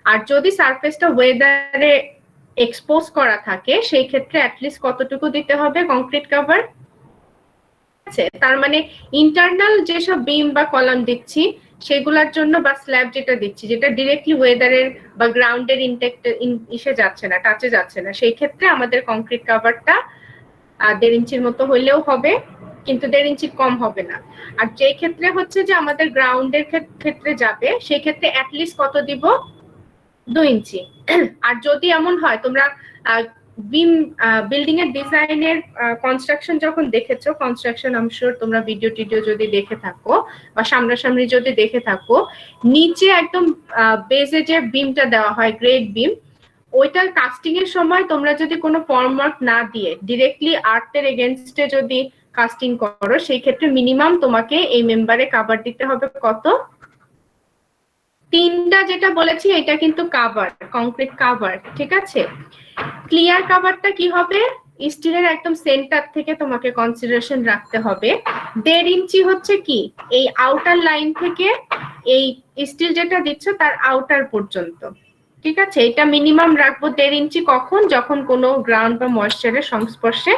আর যদি সারফেসটা ওয়েদারে এক্সপোজ করা থাকে সেই ক্ষেত্রে অ্যাটলিস্ট কতটুকু দিতে হবে কংক্রিট কাভার। তার মানে ইন্টারনাল যেসব বিম বা কলাম দিচ্ছি সেগুলোর জন্য, বা স্ল্যাব যেটা দিচ্ছি যেটা ডিরেক্টলি ওয়েদারের বা গ্রাউন্ডের ইসে যাচ্ছে না, টাচে যাচ্ছে না, সেই ক্ষেত্রে আমাদের কংক্রিট কাভারটা 1.5 ইঞ্চির মতো হইলেও হবে, কিন্তু 1.5 ইঞ্চির কম হবে না। আর যে ক্ষেত্রে হচ্ছে যে আমাদের গ্রাউন্ডের ক্ষেত্রে যাবে সেই ক্ষেত্রে অ্যাটলিস্ট কত দিব, 2 ইঞ্চি। আর যদি এমন হয় তোমরা বিম বিল্ডিং এর ডিজাইনের কনস্ট্রাকশন যখন দেখেছো, কনস্ট্রাকশন আই এম শিওর তোমরা ভিডিও টিডিও যদি দেখে থাকো বা সামনাসামনি যদি দেখে থাকো, নিচে একদম বেজে যে বিমটা দেওয়া হয় গ্রেড বিম, ওইটার কাস্টিং এর সময় তোমরা যদি কোনো ফর্মওয়ার্ক না দিয়ে ডিরেক্টলি আর্থের এগেইনস্টে যদি কাস্টিং করো, সেই ক্ষেত্রে মিনিমাম তোমাকে এই মেম্বারে কভার দিতে হবে কত? 3টা যেটা বলেছি এটা কিন্তু কভার, কংক্রিট কভার, ঠিক আছে? ক্লিয়ার কভারটা কি হবে? স্টিলের একদম সেন্টার থেকে তোমাকে কনসিডারেশন রাখতে হবে 1.5 ইঞ্চি হচ্ছে কি এই আউটার লাইন থেকে এই স্টিল যেটা দিচ্ছ তার আউটার পর্যন্ত, ঠিক আছে? এটা মিনিমাম রাখবো 1.5 ইঞ্চি। কখন? যখন কোনো গ্রাউন্ড বা ময়েশ্চারের সংস্পর্শে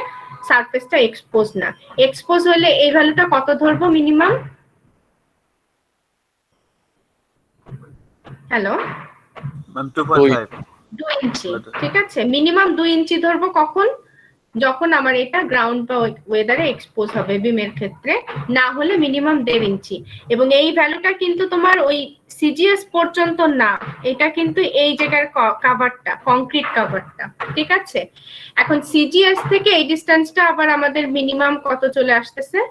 সারফেসটা এক্সপোজ না। এক্সপোজ হলে এই ভ্যালুটা কত ধরবো মিনিমাম? হ্যালো, ম্যাম 2.5 2 ইঞ্চি, ঠিক আছে? মিনিমাম 2 ইঞ্চি ধরবো কখন? যখন আমার এটা গ্রাউন্ড বা ওয়েদারে এক্সপোজ হবে বিমের ক্ষেত্রে, না হলে মিনিমাম 1.5 ইঞ্চি। এবং এই ভ্যালুটা কিন্তু তোমার ওই সিজিএস পর্যন্ত না, এটা কিন্তু এই জায়গার কভারটা, কংক্রিট কভারটা, ঠিক আছে? এখন সিজিএস থেকে এই ডিসটেন্সটা আবার আমাদের মিনিমাম কত চলে আসতেছে?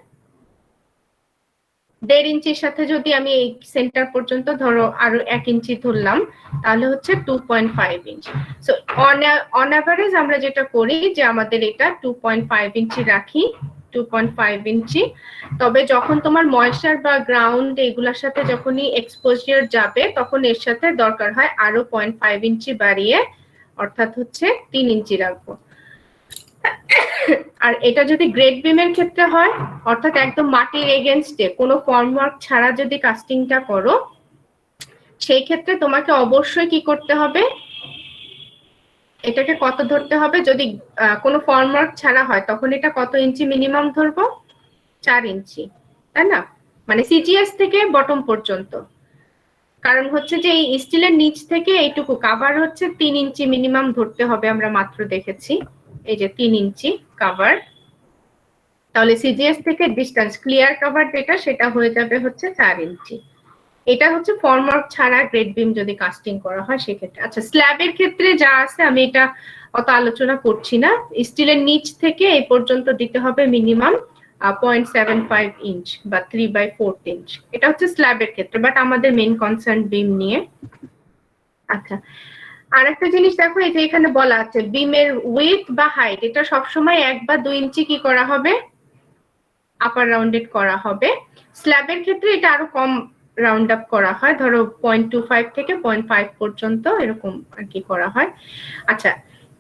1.5 ইঞ্চির সাথে যদি আমি এই সেন্টার পর্যন্ত ধরো আরো 1 ইঞ্চি ধরলাম, তাহলে হচ্ছে 2.5 ইঞ্চ। সো অন অ্যাভারেজ আমরা যেটা করি যে আমাদের এটা 2.5 ইঞ্চি রাখি, 2.5 ইঞ্চি। তবে যখন তোমার ময়েশ্চার বা গ্রাউন্ড এগুলোর সাথে যখনই এক্সপোজার যাবে, তখন এর সাথে দরকার হয় আরো 0.5 ইঞ্চি বাড়িয়ে, অর্থাৎ হচ্ছে 3 ইঞ্চি রাখবো। আর এটা যদি গ্রেড বিমের ক্ষেত্রে হয়, অর্থাৎ একদম মাটির এগেইনস্টে কোনো ফর্মওয়ার্ক ছাড়া যদি কাস্টিংটা করো, সেই ক্ষেত্রে তোমাকে অবশ্যই কি করতে হবে? এটাকে কত ধরতে হবে? যদি কোনো ফর্মওয়ার্ক ছাড়া হয় তখন এটা কত ইঞ্চি মিনিমাম ধরবো? 4 ইঞ্চি, তাই না? মানে সিজিএস থেকে বটম পর্যন্ত। কারণ হচ্ছে যে এই স্টিলের নিচ থেকে এইটুকু কভার হচ্ছে 3 ইঞ্চি মিনিমাম ধরতে হবে, আমরা মাত্র দেখেছি এই যে 3 ইঞ্চি কভার। তাহলে সিজিএস থেকে ডিসটেন্স ক্লিয়ার কভার যেটা, সেটা হয়ে যাবে হচ্ছে 4 ইঞ্চি। এটা হচ্ছে ফর্মওয়ার্ক ছাড়া গ্রেড বিম যদি কাস্টিং করা হয় সেক্ষেত্রে। আচ্ছা, স্ল্যাবের ক্ষেত্রে যা আছে আমি এটা অত আলোচনা করছি না। স্টিলের নিচ থেকে এই পর্যন্ত দিতে হবে মিনিমাম 0.75 ইঞ্চ বা 3/4 ইঞ্চ। এটা হচ্ছে স্ল্যাবের ক্ষেত্রে, বাট আমাদের মেইন কনসার্ন বিম নিয়ে। আচ্ছা, আর একটা জিনিস দেখো, এই যে এখানে বলা আছে বিমের উইডথ বা হাইট, এটা সবসময় 1 বা 2 ইঞ্চি কি করা হবে? আপার রাউন্ডেড করা হবে। স্ল্যাবের ক্ষেত্রে এটা আরো কম রাউন্ড আপ করা হয়, ধরো 0.25 থেকে 0.5 পর্যন্ত এরকম আর কি করা হয়। আচ্ছা,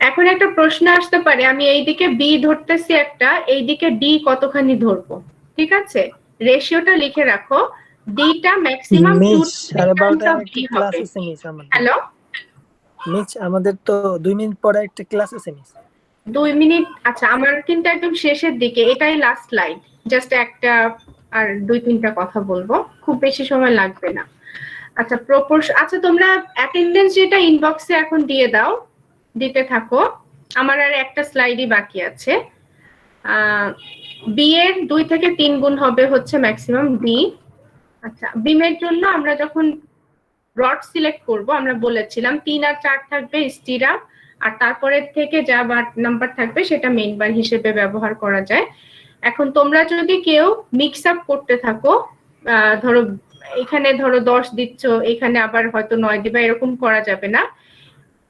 এখন একটা প্রশ্ন আসতে পারে, আমি এইদিকে বি ধরতেছি একটা, এইদিকে ডি কতখানি ধরবো? ঠিক আছে, রেশিওটা লিখে রাখো। ডিটা ম্যাক্সিমাম 2 হবে। হ্যালো মিস, আমাদের তো 2 মিনিট পরে একটা ক্লাস আছে মিস। 2 মিনিট? আচ্ছা, আমার কিন্তু একদম শেষের দিকে, এটাই লাস্ট স্লাইড, জাস্ট একটা আর 2-3টা কথা বলবো, খুব বেশি সময় লাগবে না। আচ্ছা, আচ্ছা তোমরা অ্যাটেন্ডেন্স যেটা ইনবক্সে এখন দিয়ে দাও, দিতে থাকো। আমার আর একটা স্লাইডই বাকি আছে। বি এর 2 থেকে 3 গুণ হবে হচ্ছে ম্যাক্সিমাম বি। আচ্ছা, বিমের জন্য আমরা যখন রড সিলেক্ট করব, আমরা বলেছিলাম 3 আর 4 থাকবে স্টিরা, আর তারপরের থেকে যা বার নাম্বার থাকবে সেটা মেইন বার হিসেবে ব্যবহার করা যায়। এখন তোমরা যদি কেউ মিক্স আপ করতে থাকো, ধরো এখানে ধরো 10 দিচ্ছ, এখানে আবার হয়তো 9 দিবা, এরকম করা যাবে না।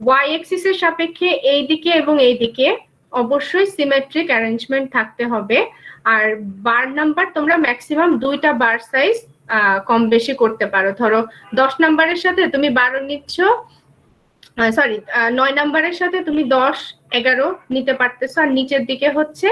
ওয়াই এক্সিস এর সাপেক্ষে এই দিকে এবং এই দিকে অবশ্যই সিমেট্রিক অ্যারেঞ্জমেন্ট থাকতে হবে। আর বার নাম্বার তোমরা ম্যাক্সিমাম 2টা বার সাইজ কম বেশি করতে পারো। ধরো 10 নাম্বারের সাথে তুমি 12 নিচ্ছ, সরি 9 নাম্বারের সাথে তুমি 10, 11 নিতে পারতেছো, আর নিচের দিকে হচ্ছে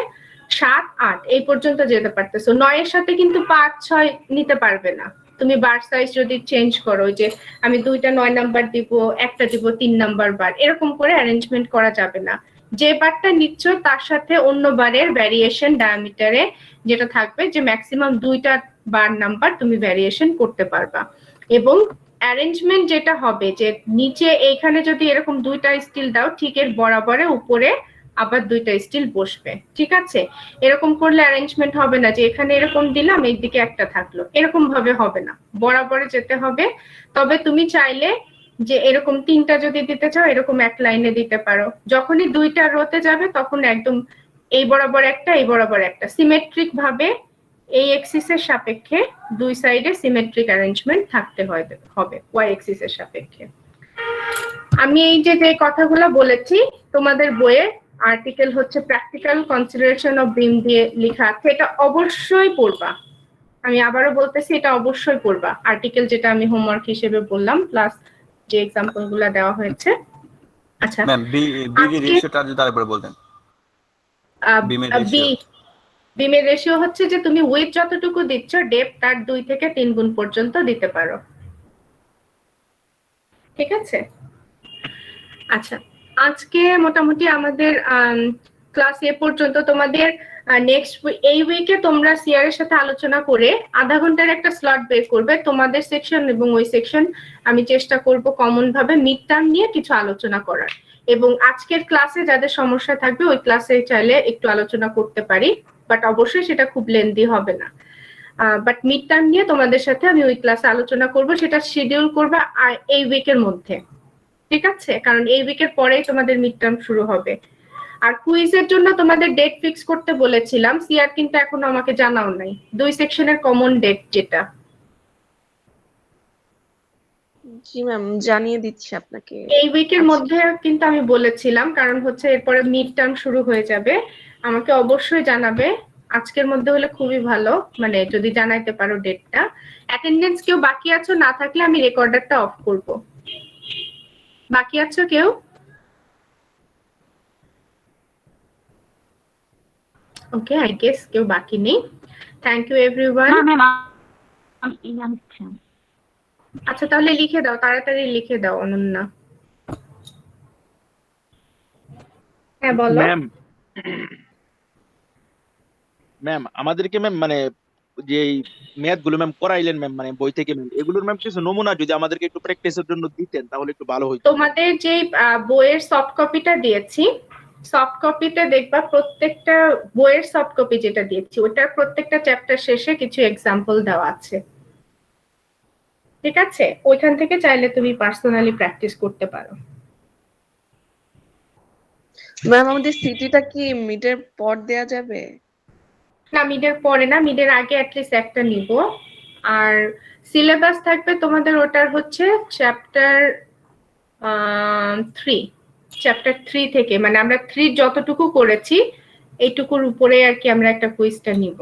7, 8 এই পর্যন্ত যেতে পারতেছো। 9 এর সাথে কিন্তু 5, 6 নিতে পারবে না তুমি বার সাইজ যদি চেঞ্জ করো, যে আমি 2টা 9 নাম্বার দিব, একটা দিব 3 নাম্বার বার, এরকম করে অ্যারেঞ্জমেন্ট করা যাবে না। যে বারটা নিচ্ছ তার সাথে অন্য বারের ভ্যারিয়েশন ডায়ামিটারে যেটা থাকবে, যে ম্যাক্সিমাম 2টা বার নাম্বার তুমি ভ্যারিয়েশন করতে পারবা। এবং অ্যারেঞ্জমেন্ট যেটা হবে, যে নিচে এইখানে যদি এরকম 2টা স্টিল দাও, ঠিক এর বরাবরে উপরে আবার 2টা স্টিল বসবে, ঠিক আছে? এরকম করলে অ্যারেঞ্জমেন্ট হবে না যে এখানে এরকম দিলাম এইদিকে একটা থাকলো, এরকম ভাবে হবে না, বরাবরে যেতে হবে। তবে তুমি চাইলে যে এরকম 3টা যদি দিতে চাও এরকম এক লাইনে দিতে পারো। যখনই 2টা রোতে যাবে তখন একদম এই বরাবর একটা এই বরাবর একটা সিমেট্রিক ভাবে এই এক্সিসের সাপেক্ষে দুই সাইডে সিমেট্রিক অ্যারেঞ্জমেন্ট থাকতে হবে ওয়াই এক্সিসের সাপেক্ষে। আমি এই যে কথাগুলো বলেছি তোমাদের বইয়ে আর্টিকেল হচ্ছে প্র্যাকটিক্যাল কনসিডারেশন অফ বিম দিয়ে লেখা আছে, এটা অবশ্যই পড়বা। আমি আবারও বলতেছি এটা অবশ্যই পড়বা। আর্টিকেল যেটা আমি হোমওয়ার্ক হিসেবে বললাম প্লাস যে এক্সাম্পল গুলা দেওয়া হয়েছে। আচ্ছা ম্যাম বি রেশিওটা যদি আরেকবার বলতেন। বিমের রেশিও বিমের রেশিও হচ্ছে যে তুমি উইথ যতটুকু দিচ্ছ ডেপথ তার 2 থেকে 3 গুণ পর্যন্ত দিতে পারো। ঠিক আছে? আচ্ছা আজকে মোটামুটি আমাদের ক্লাস এ পর্যন্ত। তোমাদের নেক্সট এই উইকে তোমরা সিআর এর সাথে আলোচনা করে আধা ঘন্টার একটা স্লট বের করবে তোমাদের সেকশন এবং ওই সেকশন। আমি চেষ্টা করব কমন ভাবে মিড টার্ম নিয়ে কিছু আলোচনা করার, এবং আজকের ক্লাসে যাদের সমস্যা থাকবে ওই ক্লাসে চাইলে একটু আলোচনা করতে পারি, বাট অবশ্যই সেটা খুব লেন্দি হবে না। বাট মিড টার্ম নিয়ে তোমাদের সাথে আমি ওই ক্লাসে আলোচনা করব, সেটা শিডিউল করবে এই উইকের মধ্যে। ঠিক আছে? কারণ এই উইকের পরেই তোমাদের মিড টার্ম শুরু হবে। আর কুইজের জন্য তোমাদের ডেট ফিক্স করতে বলেছিলাম, সিআর কিন্তু এখনো আমাকে জানাও নাই 2 সেকশনের কমন ডেট যেটা। জি ম্যাম, জানিয়ে দিচ্ছি আপনাকে। এই উইকের মধ্যে কিন্তু আমি বলেছিলাম, কারণ হচ্ছে এরপরে মিড টার্ম শুরু হয়ে যাবে। আমাকে অবশ্যই জানাবে, আজকের মধ্যে হলে খুবই ভালো, মানে যদি জানাইতে পারো ডেটটা। অ্যাটেন্ডেন্স কেউ বাকি আছো? না থাকলে আমি রেকর্ডারটা অফ করব। বাকি আছো কেউ? ওকে, আই গেস কেউ বাকি নেই। Thank you everyone. আচ্ছা তাহলে লিখে দাও, তাড়াতাড়ি লিখে দাও অনন্যা। হ্যাঁ বলো। ম্যাম আমাদেরকে ম্যাম মানে যে ম্যাথ গুলো ম্যাম করাইলেন ম্যাম মানে বই থেকে ম্যাম, এগুলোর ম্যাম কিছু নমুনা যদি আমাদেরকে একটু প্র্যাকটিসের জন্য দিতেন তাহলে একটু ভালো হইতো। তোমাদের যে বইয়ের সফট কপিটা দিয়েছি, সফট কপিতে দেখবা প্রত্যেকটা বইয়ের সফট কপি যেটা দিয়েছি ওটার প্রত্যেকটা চ্যাপ্টার শেষে কিছু এক্সাম্পল দেওয়া আছে। ঠিক আছে? ওইখান থেকে চাইলে তুমি পার্সোনালি প্র্যাকটিস করতে পারো। ম্যাম আমাদের সিটিটা কি মিডের পর দেয়া যাবে? না মিডের পরে না, মিডের আগে অ্যাটলিস্ট একটা নিব। আর সিলেবাস থাকবে তোমাদের ওটার হচ্ছে চ্যাপ্টার 3, চ্যাপ্টার 3 থেকে, মানে আমরা 3 যতটুকু করেছি এইটুকুর উপরে আর কি আমরা একটা কুইজটা নিব।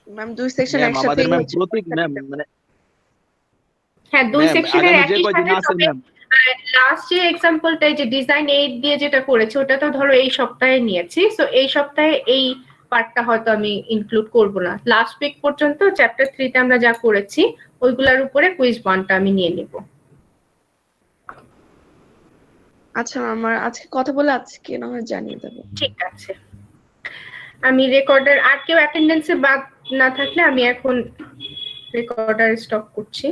ম্যাম 2 সেকশন ম্যাম একসাথে আমাদের ম্যাম প্রতীক ম্যাম মানে হ্যাঁ 2 ম্যাম সেকশনের আগামী যে একই কয়দিন সাথে, আছে তবে ম্যাম লাস্ট যে এক্সাম্পলটা যে ডিজাইন 8 দিয়ে যেটা করেছি ওটা তো ধরো এই সপ্তাহে নিয়েছি, সো এই সপ্তাহে এই পার্টটা হয়তো আমি ইনক্লুড করব না। লাস্ট উইক পর্যন্ত চ্যাপ্টার 3 তে আমরা যা করেছি ওইগুলোর উপরে কুইজ 1টা আমি নিয়ে নিব। আচ্ছা আমার আজকে কথা বলে আজকে না হয় জানিয়ে দেবো। ঠিক আছে, আমি রেকর্ডার আর কেউ অ্যাটেন্ডেন্সে বাদ না থাকলে আমি এখন রেকর্ডার স্টপ করছি।